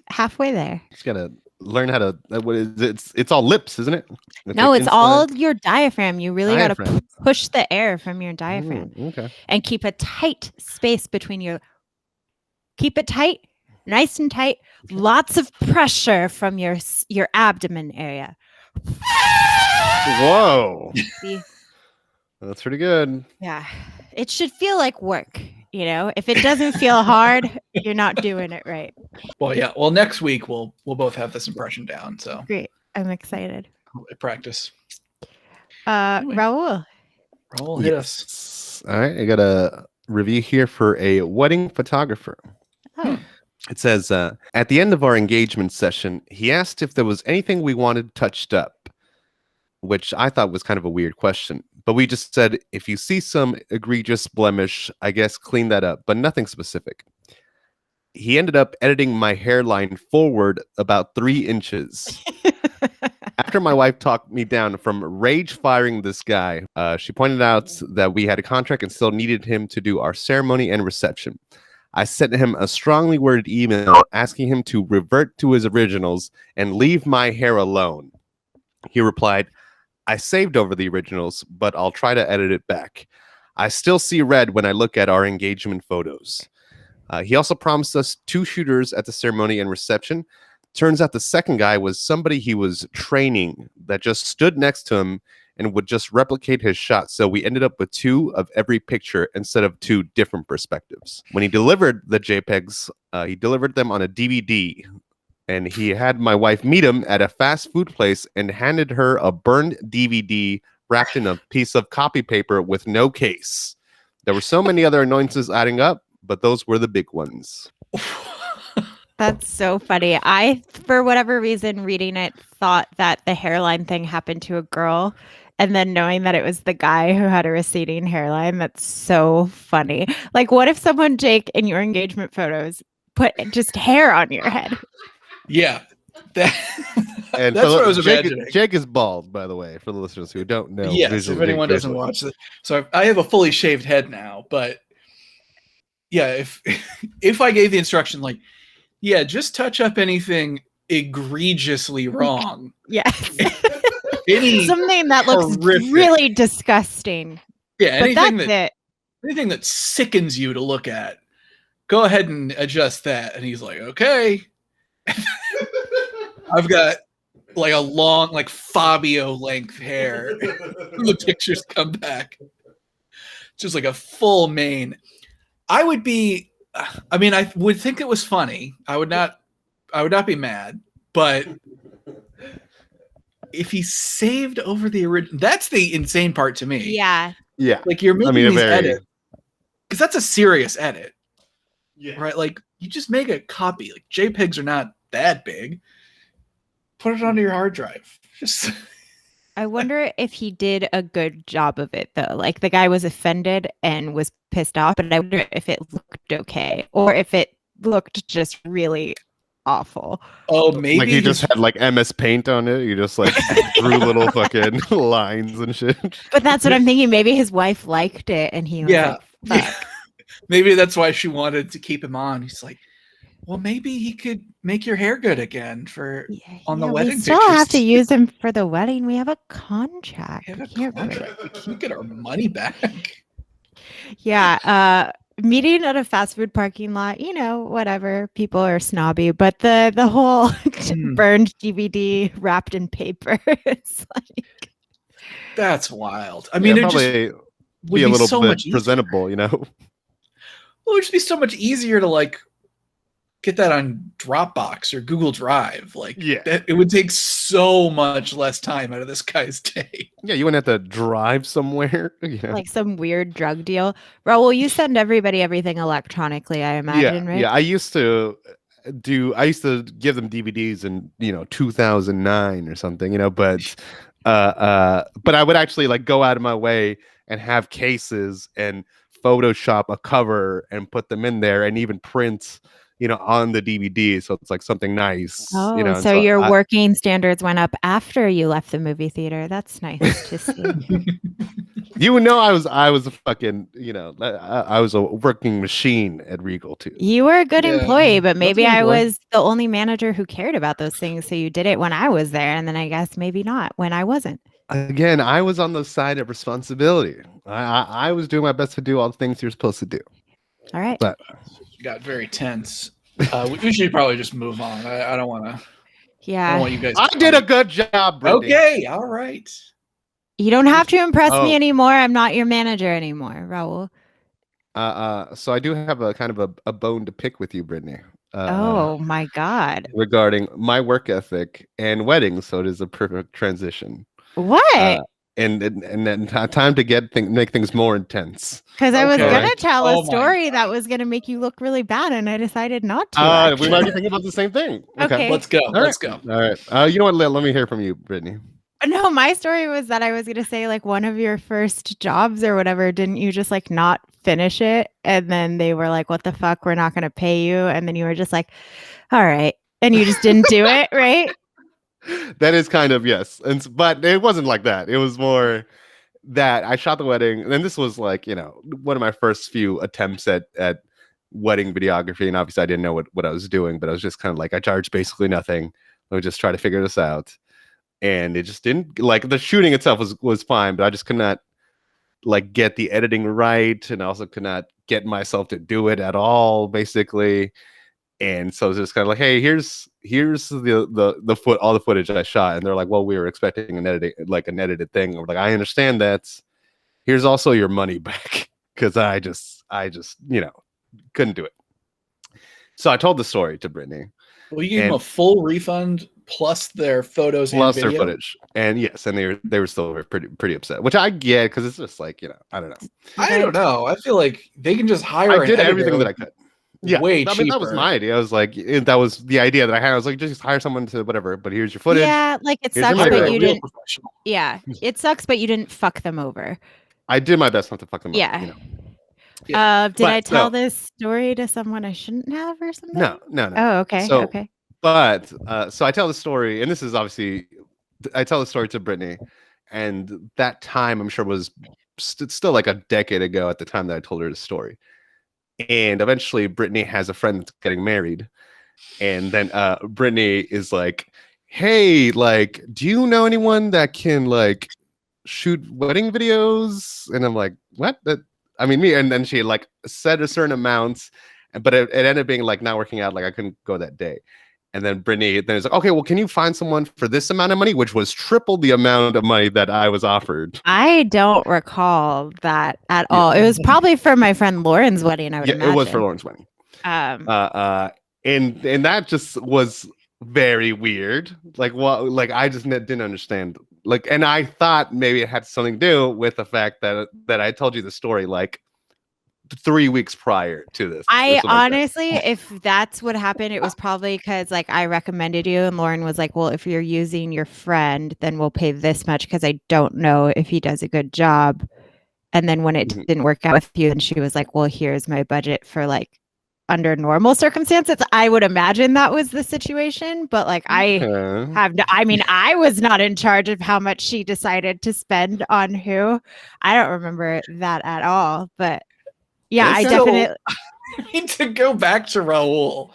halfway there. Just gotta learn how to. What is it? It's all lips, isn't it? No, like it's inside. all your diaphragm. You really got to Diaphragm. push the air from your diaphragm Okay. and keep a tight space between your. Keep it tight, nice and tight. Lots of pressure from your abdomen area. Whoa. See? That's pretty good. Yeah, it should feel like work. If it doesn't feel hard, you're not doing it right. Well, yeah. Well, next week we'll both have this impression down. So Great, I'm excited. practice. Anyway. Raul. Roll hit us. All right. I got a review here for a wedding photographer. Oh. It says, at the end of our engagement session, he asked if there was anything we wanted touched up, which I thought was kind of a weird question. But we just said, if you see some egregious blemish, I guess clean that up, but nothing specific. He ended up editing my hairline forward about 3 inches. After my wife talked me down from rage firing this guy, she pointed out that we had a contract and still needed him to do our ceremony and reception. I sent him a strongly worded email asking him to revert to his originals and leave my hair alone. He replied, I saved over the originals, but I'll try to edit it back. I still see red when I look at our engagement photos. He also promised us 2 shooters at the ceremony and reception. Turns out the second guy was somebody he was training that just stood next to him and would just replicate his shot. So we ended up with 2 of every picture instead of 2 different perspectives. When he delivered the JPEGs, he delivered them on a DVD. And he had my wife meet him at a fast food place and handed her a burned DVD wrapped in a piece of copy paper with no case. There were so many other annoyances adding up, but those were the big ones. That's so funny. I, for whatever reason, reading it, thought that the hairline thing happened to a girl. And then knowing that it was the guy who had a receding hairline, that's so funny. Like, what if someone, Jake, in your engagement photos, put just hair on your head? Yeah. And That's what I was imagining. Jake is bald, by the way, for the listeners who don't know. Yes, if anyone doesn't watch this. So I have a fully shaved head now, but yeah, if I gave the instruction like, yeah, just touch up anything egregiously wrong. Yes. Something that looks really disgusting. Yeah, anything that sickens you to look at. Go ahead and adjust that. And he's like, okay. I've got like a long, like Fabio length hair. The pictures come back. Just like a full mane. I would think it was funny. I would not be mad, but if he saved over the original, that's the insane part to me. Yeah. Yeah. Like you're making these edits. Because that's a serious edit. Yeah. Right? Like you just make a copy. Like JPEGs are not that big. Put it onto your hard drive. Just I wonder if he did a good job of it though. Like the guy was offended and was pissed off, but I wonder if it looked okay or if it looked just really awful. Oh, maybe like he just had like MS Paint on it. You just like drew little fucking lines and shit. But that's what I'm thinking. Maybe his wife liked it and he was like, fuck. Maybe that's why she wanted to keep him on. He's like, well, maybe he could make your hair good again on the wedding. We still have to use him for the wedding. We have a contract. We can't get our money back. Yeah. Meeting at a fast food parking lot, whatever. People are snobby, but the whole burned DVD wrapped in paper. It's like that's wild. I mean, it probably just would be a little so bit much presentable, Well, it would just be so much easier to like get that on Dropbox or Google Drive. Like, Yeah. it would take so much less time out of this guy's day. Yeah, you wouldn't have to drive somewhere. Like some weird drug deal. Raul, you send everybody everything electronically, I imagine, right? Yeah. I used to give them DVDs in 2009 or something, but I would actually like go out of my way and have cases and Photoshop a cover and put them in there and even print on the DVD, so it's like something nice. Oh, and so your working standards went up after you left the movie theater. That's nice to see. I was a fucking I was a working machine at Regal too. You were a good employee, but maybe I employee. was the only manager who cared about those things, so you did it when I was there, and then I guess maybe not when I wasn't. Again, I was on the side of responsibility. I was doing my best to do all the things you're supposed to do. All right. But Got very tense. We should probably just move on. I don't want to. I Yeah. don't want you guys. I did a good job, Brittany. Okay. All right. You don't have to impress Oh. me anymore. I'm not your manager anymore, Raul. So I do have a kind of a bone to pick with you, Brittany. Oh my God. Regarding my work ethic and weddings, so it is a perfect transition. What? And then time to make things more intense. Because I was Okay. gonna tell Oh a my story that was gonna make you look really bad, and I decided not to. We might be thinking about the same thing. Okay. Let's go. All Let's right. go. All right. You know what? Let me hear from you, Brittany. No, my story was that I was gonna say like one of your first jobs or whatever. Didn't you just like not finish it, and then they were like, "What the fuck? We're not gonna pay you," and then you were just like, "All right," and you just didn't do it, right? That is kind of yes, but it wasn't like that. It was more that I shot the wedding, and this was like one of my first few attempts at wedding videography, and obviously I didn't know what I was doing, but I was just kind of like I charged basically nothing. I would just try to figure this out, and it just didn't like the shooting itself was fine, but I just could not like get the editing right, and I also could not get myself to do it at all, basically. And so it's just kind of like, hey, here's all the footage I shot, and they're like, well, we were expecting an edited thing. We're like, I understand that. Here's also your money back, because I just couldn't do it. So I told the story to Brittany. Well, you gave them a full refund plus their photos Plus and their video. footage, and yes, and they were still pretty upset, which I get because it's just like I don't know. I don't know. I feel like they can just hire. I an did editor everything that I could. Yeah, way I mean that was cheaper. my idea. I was like, that was the idea that I had. I was like, just hire someone to whatever. But here's your footage. Yeah, like it Here's your sucks, money but back. you Real didn't. professional. Yeah, it sucks, but you didn't fuck them over. I did my best not to fuck them Yeah. up. Did But I tell no. this story to someone I shouldn't have or something? No. Oh, okay. So- Okay. But so I tell the story, and this is obviously I tell the story to Brittany, and that time I'm sure was still like a decade ago at the time that I told her the story. And eventually, Brittany has a friend that's getting married, and then Brittany is like, "Hey, like, do you know anyone that can like shoot wedding videos?" And I'm like, "What? Me." And then she like said a certain amount, but it ended up being like not working out. Like I couldn't go that day. And then Brittany then is like, okay, well, can you find someone for this amount of money, which was triple the amount of money that I was offered? I don't recall that at all. It was probably for my friend Lauren's wedding, I would imagine. It was for Lauren's wedding. Um, And that just was very weird. Like, what? Like, I just didn't understand. Like, and I thought maybe it had something to do with the fact that I told you the story like 3 weeks prior to this. I or something like that. honestly, if that's what happened, it was probably because like I recommended you, and Lauren was like, "Well, if you're using your friend, then we'll pay this much because I don't know if he does a good job." And then when it Mhm. didn't work out with you, then she was like, "Well, here's my budget for like under normal circumstances." I would imagine that was the situation, but like I Okay. have no, I mean, I was not in charge of how much she decided to spend on who. I don't remember that at all, but yeah, I Okay. definitely. I need to go back to Raul.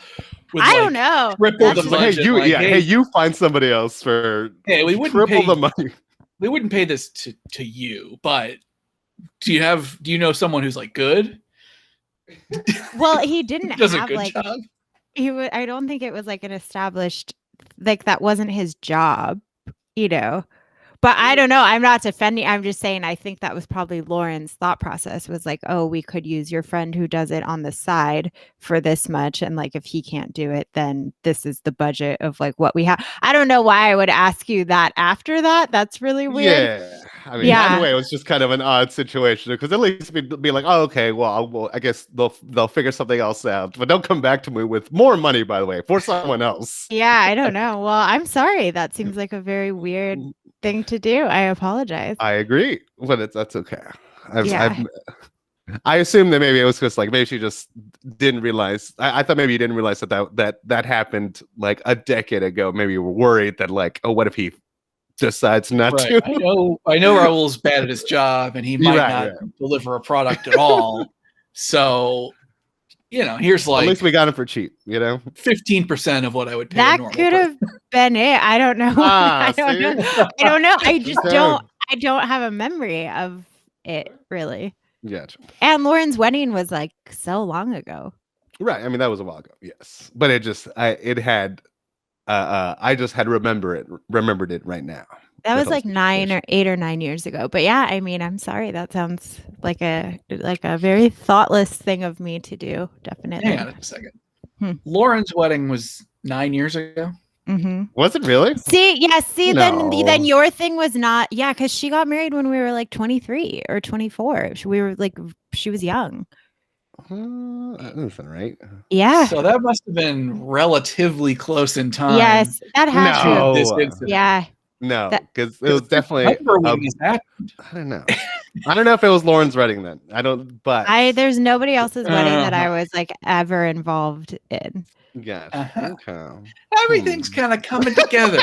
with, I like, don't know. triple That's the Like, just- hey, budget. hey, you find somebody else for Hey, we wouldn't triple pay- the money. we wouldn't pay this to you, but do you know someone who's like good? Well, he didn't Does a have good like job. he would. I don't think it was like an established like that wasn't his job, you know. But I don't know. I'm not defending. I'm just saying I think that was probably Lauren's thought process was like, oh, we could use your friend who does it on the side for this much. And like, if he can't do it, then this is the budget of like what we have. I don't know why I would ask you that after that. That's really weird. Yeah. I mean, Yeah. either way, it was just kind of an odd situation because at least we'd be like, oh, okay, well, I guess they'll figure something else out, but don't come back to me with more money, by the way, for someone else. Yeah, I don't know. Well, I'm sorry. That seems like a very weird thing to do. I apologize. I agree, but that's okay. Yeah. I assume that maybe it was just like maybe she just didn't realize. I thought maybe you didn't realize that happened like a decade ago. Maybe you were worried that like, oh, what if he decides not to? I know Raul's bad at his job and he might not deliver a product at all. So, here's like at least we got him for cheap, 15% of what I would pay. That could have been it. I don't know. I don't know. I don't know. I just I don't have a memory of it really. Yeah. And Lauren's wedding was like so long ago. Right. I mean, that was a while ago. Yes. But I just had remembered it right now. That was like 8 or 9 years ago. But yeah, I mean, I'm sorry. That sounds like a very thoughtless thing of me to do. Definitely. Hang on a second. Lauren's wedding was 9 years ago. Mm-hmm. Was it really? See, No. then your thing was not, because she got married when we were like 23 or 24. We were like, she was young. That isn't right. Yeah. So that must have been relatively close in time. Yes, that had No. to. Yeah. No, because it was definitely. I don't know. I don't know if it was Lauren's wedding then. I don't. But there's nobody else's wedding that I was like ever involved in. Yeah. Okay. Everything's kind of coming together.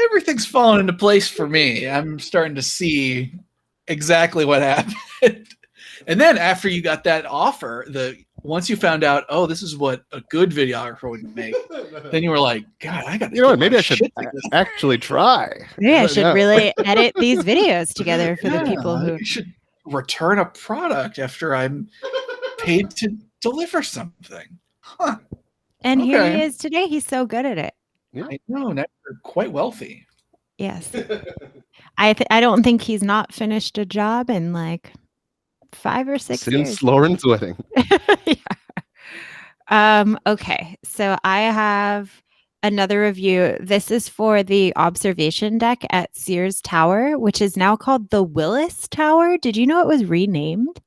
Everything's falling into place for me. I'm starting to see exactly what happened. And then after you got that offer, once you found out, oh, this is what a good videographer would make, then you were like, God, I got to. You know what? Maybe I should actually try. Yeah, I should really edit these videos together for the people who should return a product after I'm paid to deliver something. Huh. And here he is today. He's so good at it. Yeah. I know. Now you're quite wealthy. Yes. I don't think he's not finished a job in like 5 or 6 years. Since Lauren's wedding. Yeah. Okay. So I have another review. This is for the observation deck at Sears Tower, which is now called the Willis Tower. Did you know it was renamed?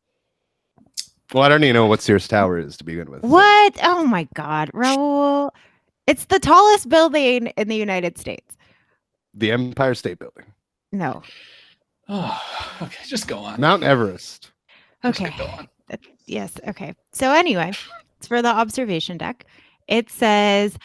Well, I don't even know what Sears Tower is to begin with. What? So. Oh my God, Raul. It's the tallest building in the United States. The Empire State Building. No. Oh, okay. Just go on. Mount Everest. Okay. Yes. Okay. So anyway, it's for the observation deck. It says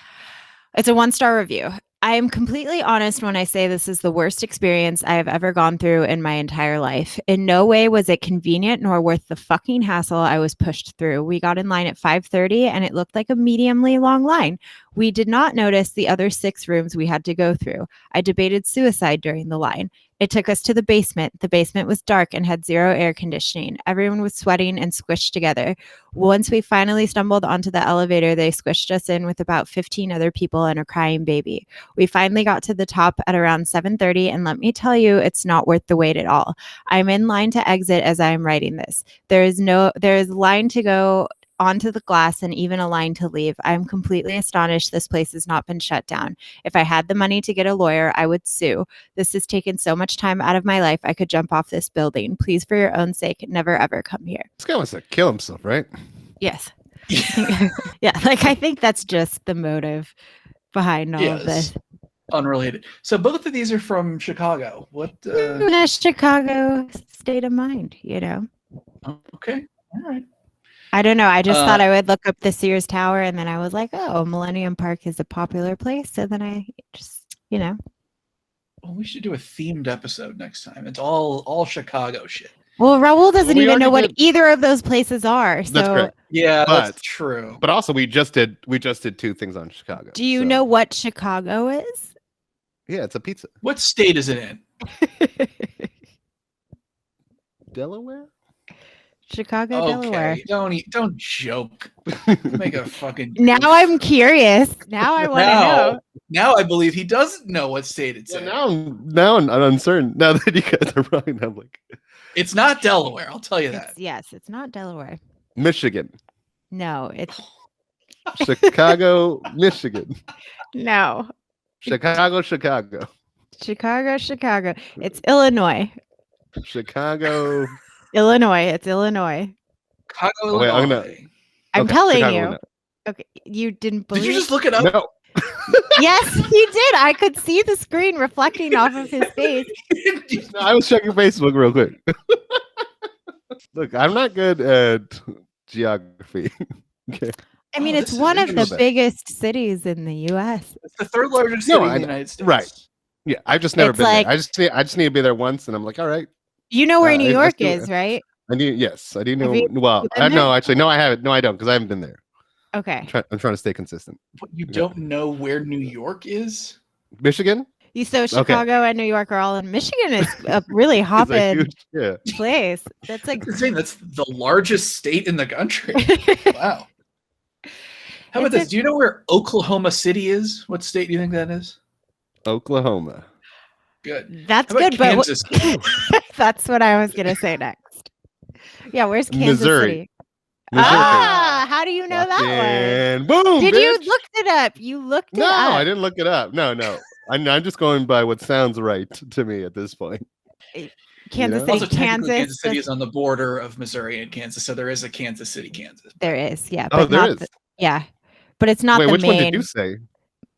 it's a 1-star review. I am completely honest when I say this is the worst experience I have ever gone through in my entire life. In no way was it convenient nor worth the fucking hassle I was pushed through. We got in line at 5:30 and it looked like a mediumly long line. We did not notice the other 6 rooms we had to go through. I debated suicide during the line. It took us to the basement. The basement was dark and had 0 air conditioning. Everyone was sweating and squished together. Once we finally stumbled onto the elevator, they squished us in with about 15 other people and a crying baby. We finally got to the top at around 7:30, and let me tell you, it's not worth the wait at all. I'm in line to exit as I am writing this. There is a line to go onto the glass and even a line to leave. I'm completely astonished this place has not been shut down. If I had the money to get a lawyer, I would sue. This has taken so much time out of my life, I could jump off this building. Please, for your own sake, never ever come here. This guy wants to kill himself, right? Yes. Yeah, like I think that's just the motive behind all of this. Unrelated. So both of these are from Chicago. What? A Chicago state of mind, Okay. All right. I don't know. I just thought I would look up the Sears Tower, and then I was like, oh, Millennium Park is a popular place. So then I just, Well, we should do a themed episode next time. It's all Chicago shit. Well, Raul doesn't even know what either of those places are. So that's correct. Yeah, that's true. But also, we just did 2 things on Chicago. Do you know what Chicago is? Yeah, it's a pizza. What state is it in? Delaware? Chicago, Delaware. Okay, don't joke. Make a fucking. Now I'm curious. Now I want to know. Now I believe he doesn't know what state it's in. Now I'm uncertain. Now that you guys are wrong, I'm like, It's not Delaware. I'll tell you that. Yes, it's not Delaware. Michigan, No, it's Chicago, Michigan, no. Chicago, Chicago. It's Illinois. Chicago. Chicago, Oh, wait, Illinois. I'm Okay, telling Chicago, you. no. Okay, you didn't believe. Did you just look it up? No, Yes, he did. I could see the screen reflecting off of his face. no, I was checking Facebook real quick. Look, I'm not good at geography. Okay. I mean, Oh, it's this is one of the interesting. biggest cities in the U.S. It's the third largest No, city I in the know. United States. Right. Yeah, I've just never It's been like- there. I just need to be there once, and I'm like, all right. You know where New I York still- is, right? I do. Yes, I do know. you Well, been no, there? actually, no, I haven't. No, I don't, because I haven't been there. Okay. I'm trying to stay consistent. What, you don't know where New York is? Michigan So Chicago and New York are all in. Michigan is a really is a hopping huge. Yeah. place. That's like I'm saying that's the largest state in the country. Wow. How about It's this? Do you know where Oklahoma City is? What state do you think that is? Oklahoma. Good. That's How about good, but Kansas City? that's what I was gonna say next. Yeah, where's Kansas Missouri. City? Missouri. Ah, how do you know that And boom. one? Did you bitch. look it up? You looked it No, up. I didn't look it up. No. I'm just going by what sounds right to me at this point. Kansas know? City, Also, technically, Kansas. Kansas City is on the border of Missouri and Kansas, so there is a Kansas City, Kansas. There is, yeah. Oh, But there not is. yeah, but it's not Wait, the which one main. did you say?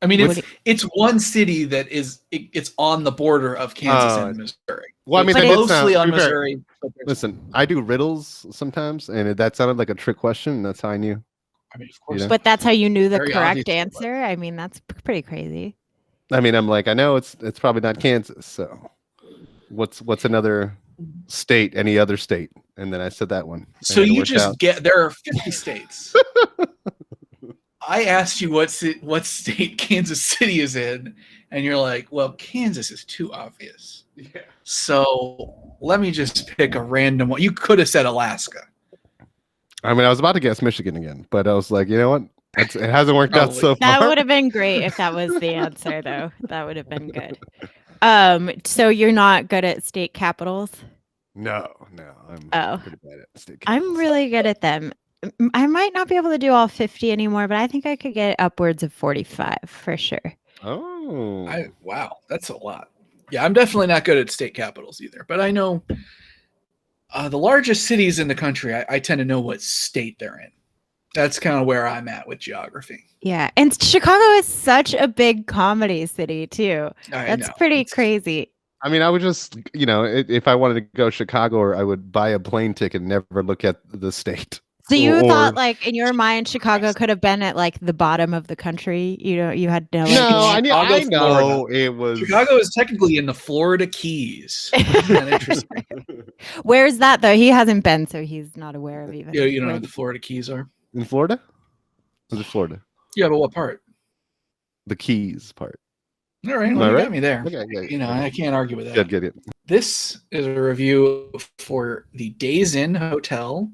I mean, What it's one city that it's on the border of Kansas Oh, and Missouri. Well, I mean, But that it's- did sound- mostly to on be fair, Missouri. But there's- Listen, I do riddles sometimes, and that sounded like a trick question. And that's how I knew. I mean, of course. know? But that's how you knew the Very correct obviously it was. answer. I mean, that's pretty crazy. I mean, I'm like, I know it's probably not Kansas. So, what's another state? Any other state? And then I said that one. So and it you worked just out. get there are 50 states. I asked you what state Kansas City is in, and you're like, well, Kansas is too obvious. Yeah. So let me just pick a random one. You could have said Alaska. I mean, I was about to guess Michigan again, but I was like, you know what? It hasn't worked out so That far. would have been great if that was the answer, though. That would have been good. So you're not good at state capitals? No, I'm Oh. pretty bad at state I'm capitals. really good at them. I might not be able to do all 50 anymore, but I think I could get upwards of 45 for sure. Oh, Wow, that's a lot. Yeah, I'm definitely not good at state capitals either, but I know the largest cities in the country. I tend to know what state they're in. That's kind of where I'm at with geography. Yeah. And Chicago is such a big comedy city, too. That's pretty crazy. I mean, I would just, if I wanted to go Chicago, or I would buy a plane ticket and never look at the state. So you Or- thought, like, in your mind, Chicago could have been at, like, the bottom of the country? You had no idea. No, I Chicago, know it was. Chicago is technically in the Florida Keys. Isn't that interesting? Where's that, though? He hasn't been, so he's not aware of even. You know where what the Florida Keys are? In Florida? Was it Florida? Yeah, but what part? The Keys part. All right, Am well, I you right? got me there. Okay, yeah, You know, I can't argue with that. Good. This is a review for the Days Inn Hotel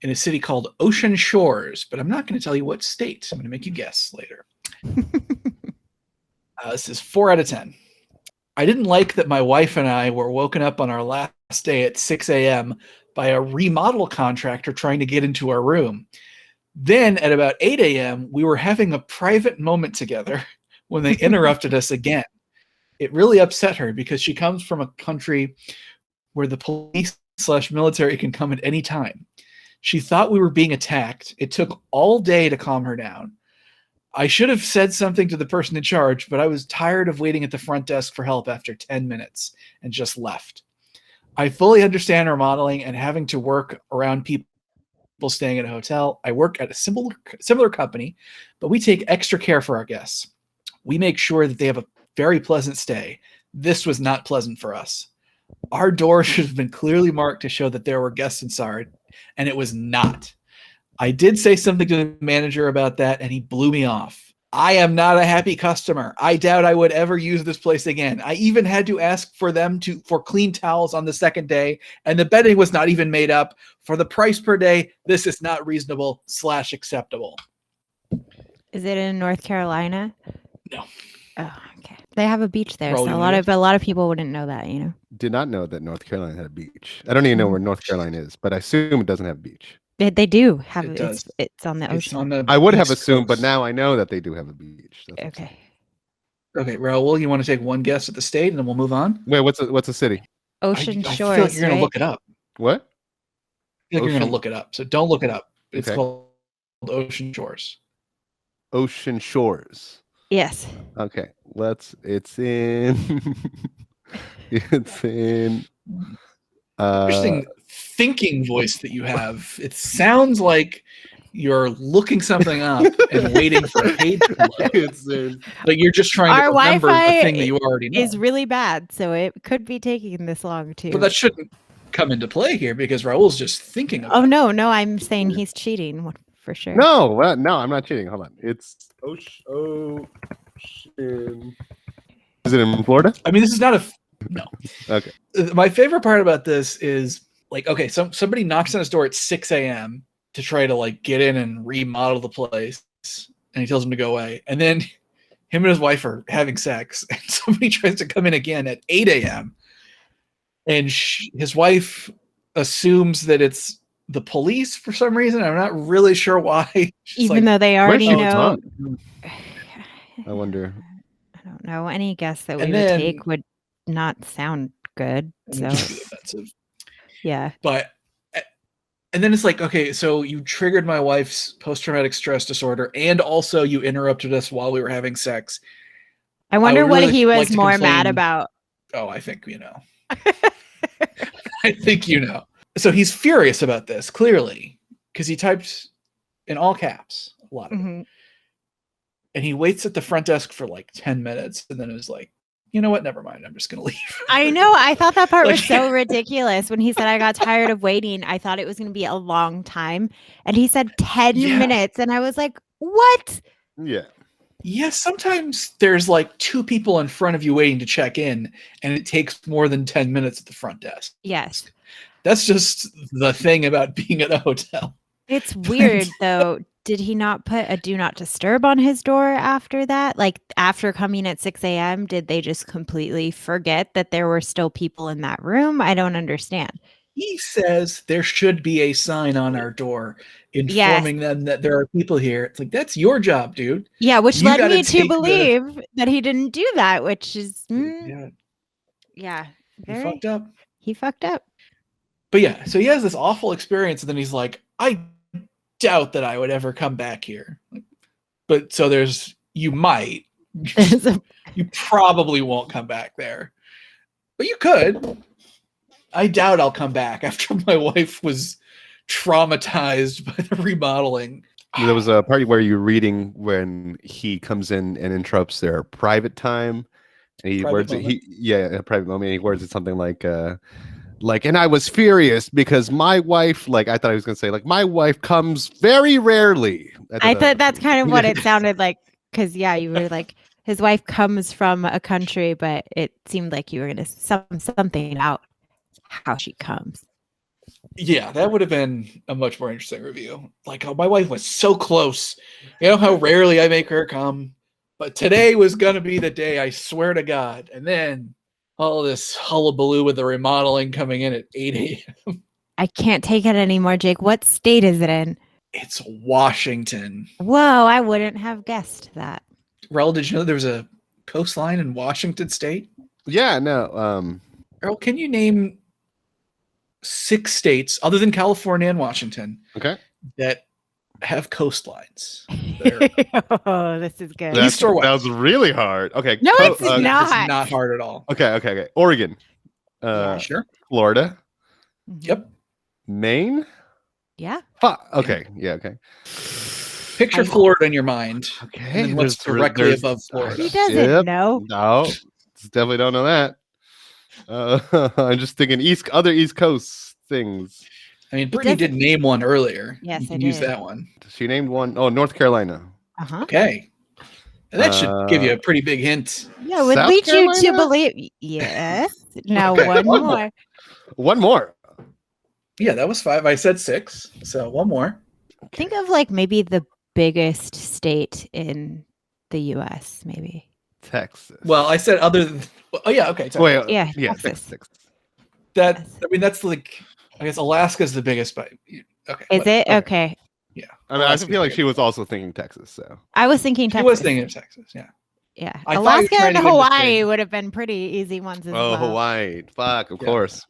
in a city called Ocean Shores, but I'm not going to tell you what state. I'm going to make you guess later. This is 4 out of 10. I didn't like that my wife and I were woken up on our last day at 6 a.m. by a remodel contractor trying to get into our room. Then at about 8 a.m., we were having a private moment together when they interrupted us again. It really upset her because she comes from a country where the police/military can come at any time. She thought we were being attacked. It took all day to calm her down. I should have said something to the person in charge, but I was tired of waiting at the front desk for help after 10 minutes and just left. I fully understand remodeling and having to work around people staying at a hotel. I work at a similar company, but we take extra care for our guests. We make sure that they have a very pleasant stay. This was not pleasant for us. Our door should have been clearly marked to show that there were guests inside, and it was not. I did say something to the manager about that, and he blew me off. I am not a happy customer. I doubt I would ever use this place again. I even had to ask for them for clean towels on the second day, and the bedding was not even made up. For the price per day, this is not reasonable / acceptable. Is it in North Carolina? No. Oh, okay. They have a beach there, Roll, so you a wanna lot of people wouldn't know that, you know. Did not know that North Carolina had a beach. I don't even know where North Carolina is, but I assume it doesn't have a beach. They do have It does. it's on the It's ocean. on the I would have East assumed, but Coast. now I know that they do have a beach. That's what I'm saying. Okay. Okay, Raul, you want to take one guess at the state, and then we'll move on? Wait, what's a city? Ocean I Shores. feel like you're going right? to look it up. What? I feel like you're going Ocean- to look it up. So don't look it up. It's Okay. called Ocean Shores. Ocean Shores. Yes. Okay, it's in it's in Interesting thinking voice that you have. It sounds like you're looking something up and waiting for a page to load. it's in Like you're just trying Our to remember Wi-Fi the thing that you already know. Is really bad, so it could be taking this long too. But that shouldn't come into play here because Raul's just thinking about Oh it. no, I'm saying he's cheating for sure. no, I'm not cheating. Hold on. It's ocean. Is it in Florida? I mean, this is not a no. Okay. My favorite part about this is like, okay, somebody knocks on his door at 6 a.m. to try to like get in and remodel the place, and he tells him to go away. And then him and his wife are having sex, and somebody tries to come in again at 8 a.m. And his wife assumes that it's the police for some reason. I'm not really sure why. She's Even though they already Where's know. Tom? I wonder. I don't know. Any guess that we And would then- take would not sound good. So offensive. yeah. But and then it's like, okay, so you triggered my wife's post-traumatic stress disorder, and also you interrupted us while we were having sex. I wonder would what really he like was to more mad complain. about. Oh, I think you know. I think you know. So he's furious about this, clearly, because he typed in all caps a lot of it. Mhm. And he waits at the front desk for like 10 minutes, and then is like, you know what? Never mind. I'm just gonna leave. I know. I thought that part was Like- so ridiculous when he said, I got tired of waiting. I thought it was going to be a long time. And he said 10 Yeah. minutes. And I was like, what? Yeah. Yes, sometimes there's like two people in front of you waiting to check in, and it takes more than 10 minutes at the front desk. Yes. That's just the thing about being at a hotel. It's weird, though. Did he not put a do not disturb on his door after that? Like after coming at 6 a.m., did they just completely forget that there were still people in that room? I don't understand. He says there should be a sign on our door informing them that there are people here. It's like, that's your job, dude. Yeah, which You led gotta me to take the- believe that he didn't do that, which is, Yeah, he very, fucked up. he fucked up. But yeah, so he has this awful experience, and then he's like, I doubt that I would ever come back here. But so you might. There's a- You probably won't come back there. But you could. I doubt I'll come back after my wife was traumatized by the remodeling. There was a party where you're reading when he comes in and interrupts their private time. And he Private words it, moment. a private moment. He words it something like, and I was furious because my wife, like, I thought he was going to say, like, my wife comes very rarely. I thought that's kind of what it sounded like. Because, yeah, you were like, his wife comes from a country, but it seemed like you were going to sum something out how she comes. Yeah, that would have been a much more interesting review. Like, oh, my wife was so close. You know how rarely I make her come? But today was going to be the day, I swear to God. And then all this hullabaloo with the remodeling coming in at 8 a.m. I can't take it anymore, Jake. What state is it in? It's Washington. Whoa, I wouldn't have guessed that. Raul, did you know there was a coastline in Washington State? Yeah, no. Earl, can you name 6 states other than California and Washington Okay. that have coastlines? That Oh, this is good. East or west? That was really hard. Okay. No, it's are- not. It's not hard at all. Okay. Oregon. Yeah. Sure. Florida. Mhm. Yep. Maine. Yeah. Okay. Yeah. Okay. Picture I- Florida in your mind. Okay. And then what's directly above Florida? He doesn't Yep. know. No, definitely don't know that. I'm just thinking other East Coast things. I mean, Brittany did doesn't- name one earlier. Yes, you I can use did. that one. She named one. Oh, North Carolina. Uh-huh. Okay. And that should give you a pretty big hint. Yeah, would South lead you to Carolina? believe. Yes. Now Okay, one one more. One more. Yeah, that was 5. I said 6. So one more. Think of like maybe the biggest state in the U.S. Maybe. Texas. Well, I said other than. Oh yeah, okay. Sorry. Wait, Yeah, yeah, Texas. Texas. That Yes. I mean, that's like I guess Alaska's the biggest, but okay. Is it okay? Yeah. I mean, I Alaska's feel like the she was biggest. also thinking Texas. So I was thinking She Texas. was thinking of Texas. Yeah. Yeah, I thought you were Alaska trying and to get into Hawaii state. would have been pretty easy ones as well. Hawaii. Fuck, of Yeah. course.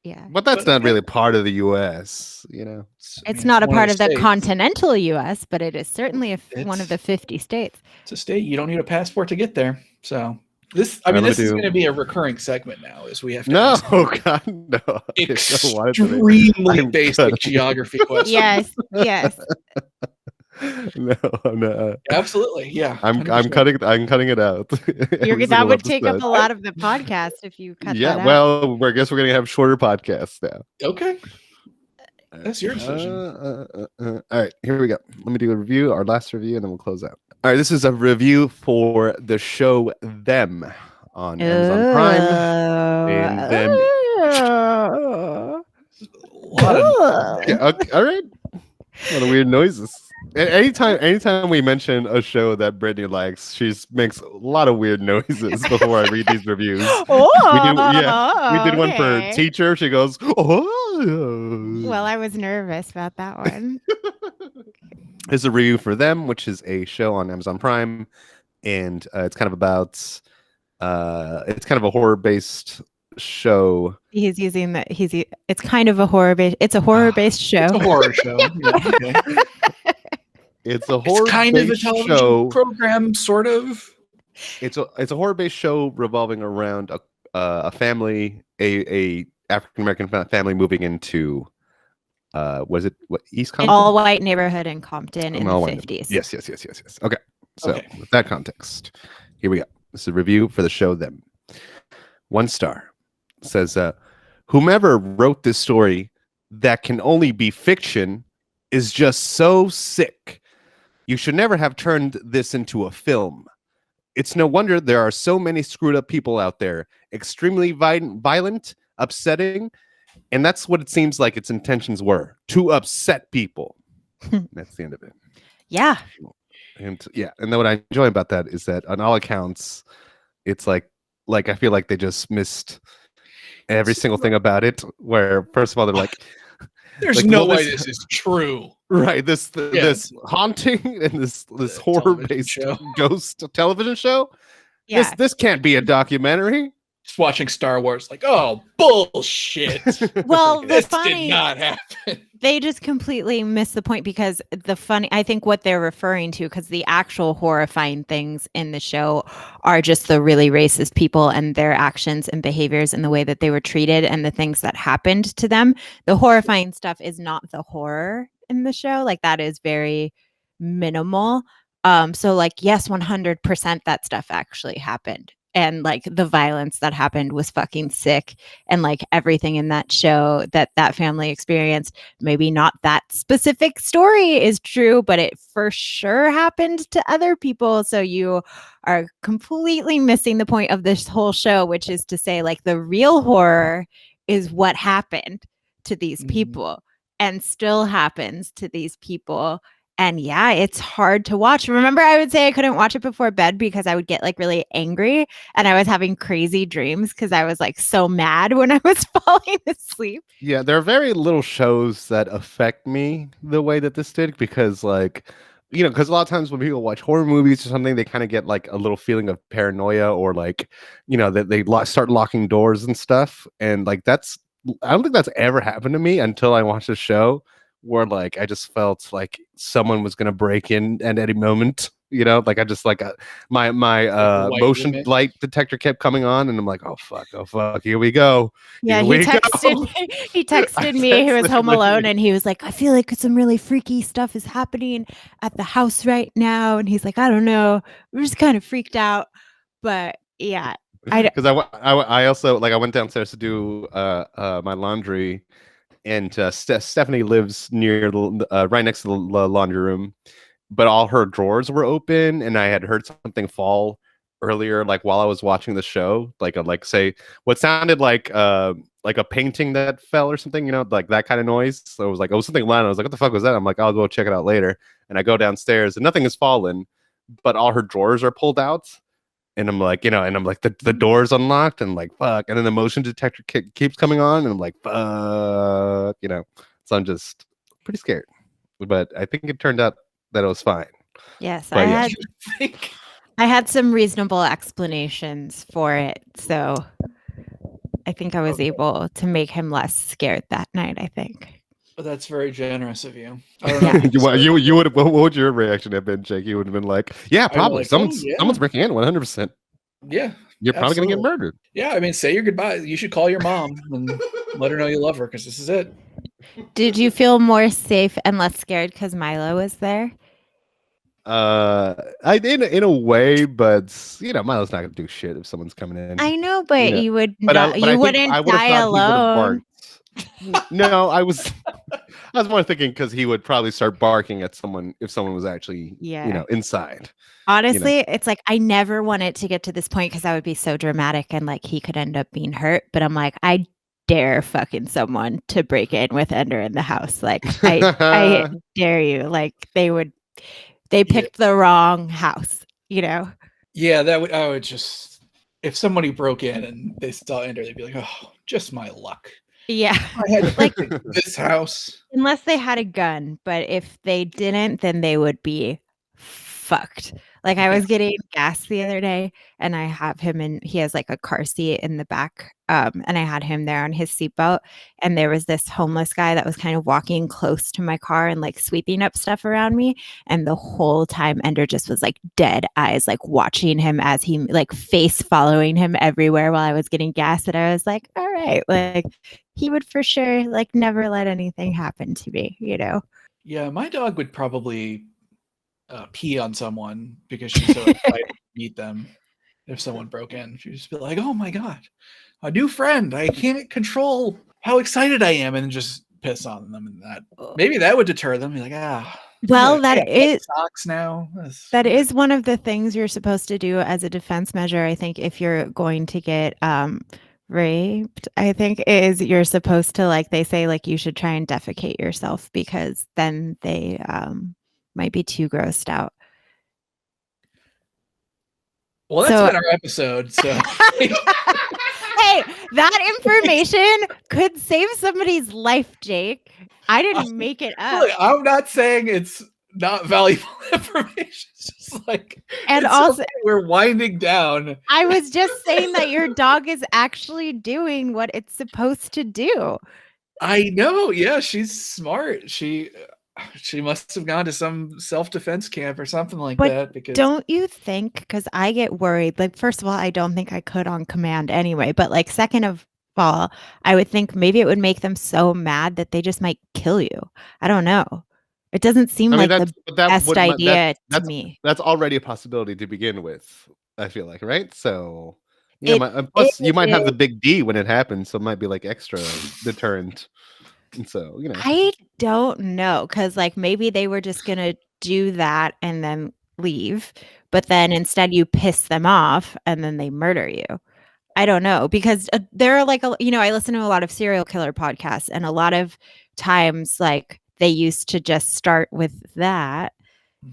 Yeah, But that's But not okay. really part of the U.S. You know. it's not a one of part the of the states. continental U.S., but it is certainly one of the 50 states. It's a state. You don't need a passport to get there. So this, I All mean, right, let this me is do- going to be a recurring segment now, as we have to No, ask God, no. I don't want it to be. extremely I'm basic cutting. geography questions. Yes, yes. No, no. Absolutely. Yeah. I'm 100%. cutting it out. Every That single would take up episode. a lot of the podcast if you cut Yeah, that out. well, I guess we're gonna have shorter podcasts now. Okay. That's your decision. All right, here we go. Let me do a review, our last review, and then we'll close out. All right, this is a review for the show Them on Amazon Prime. And then- Oh. A lot of Yeah, okay, all right. What a weird noises. Anytime we mention a show that Brittany likes, she makes a lot of weird noises before I read these reviews. We did one for okay. Teacher. She goes, oh. Well, I was nervous about that one. There's a review for Them, which is a show on Amazon Prime, and it's kind of about it's kind of a horror-based show. He's using that. It's kind of a horror based. It's a horror based show. It's a horror show. Yeah, okay. It's a It's kind of a horror-based television show. program, sort of. It's a horror-based show revolving around a family, a African American family moving into what East An Compton? all white neighborhood in Compton in All the white. 50s. Yes. Okay. So Okay. with that context, here we go. This is a review for the show Them. 1 star. Says, whomever wrote this story that can only be fiction is just so sick. You should never have turned this into a film. It's no wonder there are so many screwed up people out there, extremely violent, upsetting, and that's what it seems like its intentions were, to upset people. That's the end of it. Yeah. And and then what I enjoy about that is that on all accounts, it's like I feel like they just missed every single thing about it. Where first of all, they're like, There's like, no well, way this- this is true. right, this haunting and this horror based show. ghost television show. Yeah. This can't be a documentary. Just watching Star Wars, like, oh, bullshit. Well, the This funny did not happen. they just completely miss the point because I think what they're referring to, because the actual horrifying things in the show are just the really racist people and their actions and behaviors and the way that they were treated and the things that happened to them. The horrifying stuff is not the horror in the show. Like that is very minimal. So like, yes, 100% that stuff actually happened. And like the violence that happened was fucking sick. And like everything in that show that family experienced, maybe not that specific story is true, but it for sure happened to other people. So you are completely missing the point of this whole show, which is to say like the real horror is what happened to these Mhm. people and still happens to these people. And yeah, it's hard to watch. Remember, I would say I couldn't watch it before bed because I would get like really angry and I was having crazy dreams because I was like so mad when I was falling asleep. Yeah, there are very little shows that affect me the way that this did because, like, you know, because a lot of times when people watch horror movies or something, they kind of get like a little feeling of paranoia or like, you know, that they start locking doors and stuff. And like, I don't think that's ever happened to me until I watched the show where like I just felt like someone was gonna break in at any moment. You know, like I just like my white motion limit. light detector kept coming on, and I'm like, oh fuck, here we go. Yeah, Here he we go. texted me. He was texted home me. alone and he was like, I feel like some really freaky stuff is happening at the house right now. And he's like, I don't know. We're just kind of freaked out. But yeah, Because I also like I went downstairs to do my laundry, and Stephanie lives near right next to the laundry room, but all her drawers were open, and I had heard something fall earlier, like while I was watching the show, like say what sounded like a painting that fell or something, like that kind of noise. So it was like, oh, something loud. I was like, what the fuck was that? I'm like, I'll go check it out later. And I go downstairs and nothing has fallen, but all her drawers are pulled out. And I'm like, the door's unlocked and like, fuck. And then the motion detector keeps coming on and I'm like, fuck, So I'm just pretty scared. But I think it turned out that it was fine. Yes, But yeah. I had some reasonable explanations for it. So I think I was able to make him less scared that night, I think. But that's very generous of you. I don't know. You would. What would your reaction have been, Jake? You would have been like, "Yeah, probably like, someone's breaking in, 100%." Yeah, you're probably gonna get murdered. Yeah, I mean, say your goodbye. You should call your mom and let her know you love her because this is it. Did you feel more safe and less scared because Milo was there? I did in a way, but Milo's not gonna do shit if someone's coming in. I know, but you would not. I wouldn't die alone. No, I was more thinking because he would probably start barking at someone if someone was actually, inside. Honestly, it's like I never want it to get to this point because that would be so dramatic and like he could end up being hurt. But I'm like, I dare fucking someone to break in with Ender in the house. Like I dare you. Like they picked the wrong house, Yeah, I would just, if somebody broke in and they saw Ender, they'd be like, oh, just my luck. Yeah. I had to like this house. Unless they had a gun, but if they didn't, then they would be fucked. Like I was getting gas the other day and I have him he has like a car seat in the back. And I had him there on his seatbelt. And there was this homeless guy that was kind of walking close to my car and like sweeping up stuff around me. And the whole time Ender just was like dead eyes, like watching him as he like face following him everywhere while I was getting gas. And I was like, all right, like he would for sure like never let anything happen to me, Yeah, my dog would probably pee on someone because she's so excited to meet them. If someone broke in, she'd just be like, oh my God, a new friend. I can't control how excited I am, and just piss on them. And maybe that would deter them. Be like, well, that is socks now. That is one of the things you're supposed to do as a defense measure. I think if you're going to get raped, I think is you're supposed to, like they say, like you should try and defecate yourself because then they might be too grossed out. Well, that's been our episode. So hey, that information could save somebody's life, Jake. I didn't make it up. Look, I'm not saying it's not valuable information. It's just like, and also we're winding down. I was just saying that your dog is actually doing what it's supposed to do. I know. Yeah, she's smart. She must have gone to some self-defense camp or something like that. Because don't you think, because I get worried, like, first of all, I don't think I could on command anyway, but like, second of all, I would think maybe it would make them so mad that they just might kill you. I don't know. It doesn't seem the best idea to me. That's already a possibility to begin with, I feel like, right? So, plus you might have the big D when it happens, so it might be like extra deterrent. And so, I don't know, because like maybe they were just gonna do that and then leave, but then instead you piss them off and then they murder you. I don't know, because there are like I listen to a lot of serial killer podcasts, and a lot of times like they used to just start with that.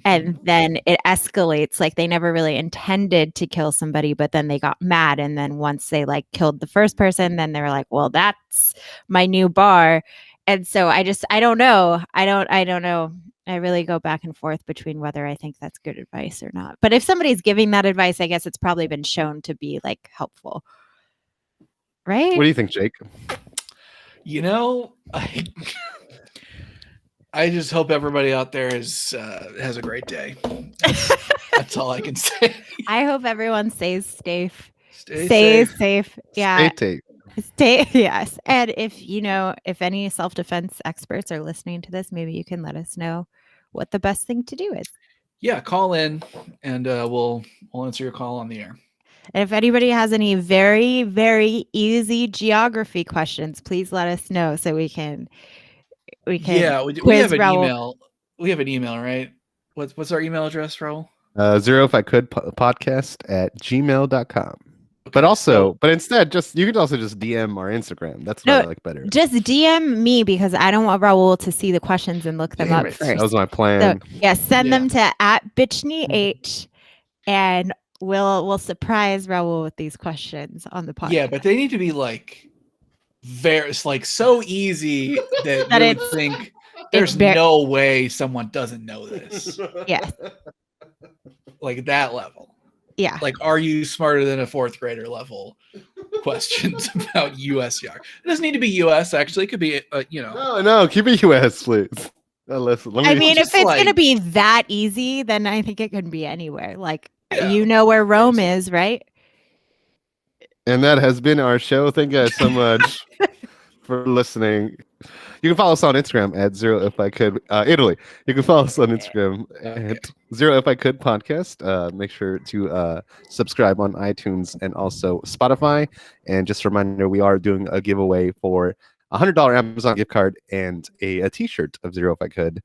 And then it escalates, like they never really intended to kill somebody, but then they got mad. And then once they like killed the first person, then they were like, well, that's my new bar. And so I don't know. I don't know. I really go back and forth between whether I think that's good advice or not. But if somebody's giving that advice, I guess it's probably been shown to be like helpful. Right? What do you think, Jake? I just hope everybody out there has a great day. That's all I can say. I hope everyone stays safe. Stay safe. Yeah. Stay yes. And if any self-defense experts are listening to this, maybe you can let us know what the best thing to do is. Yeah, call in and we'll answer your call on the air. And if anybody has any very, very easy geography questions, please let us know so we can we have an email. We have an email, right? What's our email address, Raul? Zero if I could podcast at gmail.com. But also, but instead, you could also just DM our Instagram. That's what I like better. Just DM me because I don't want Raul to see the questions and look them up first. That was my plan. So, send them to @bitchneyh, and we'll surprise Raul with these questions on the podcast. Yeah, but they need to be like so easy that you would think there's no way someone doesn't know this. Yes. Like that level. Yeah. Like, are you smarter than a fourth grader level questions about U.S. yard? It doesn't need to be U.S. Actually, it could be, No, keep it U.S. please. Listen, if it's gonna be that easy, then I think it can be anywhere. Like, you know where Rome is, right? And that has been our show. Thank you guys so much for listening. You can follow us on Instagram at Zero If I Could Italy. You can follow us on Instagram at Zero If I Could Podcast. Make sure to subscribe on iTunes and also Spotify. And just a reminder, we are doing a giveaway for $100 Amazon gift card and a T-shirt of Zero If I Could.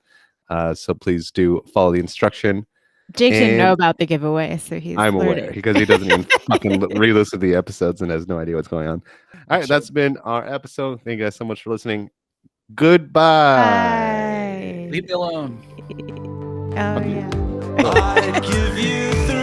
So please do follow the instruction. Jake didn't know about the giveaway, so I'm aware because he doesn't even fucking re-listen to the episodes and has no idea what's going on. All right, that's been our episode. Thank you guys so much for listening. Goodbye. Bye. Leave me alone. Oh, yeah. I'd give you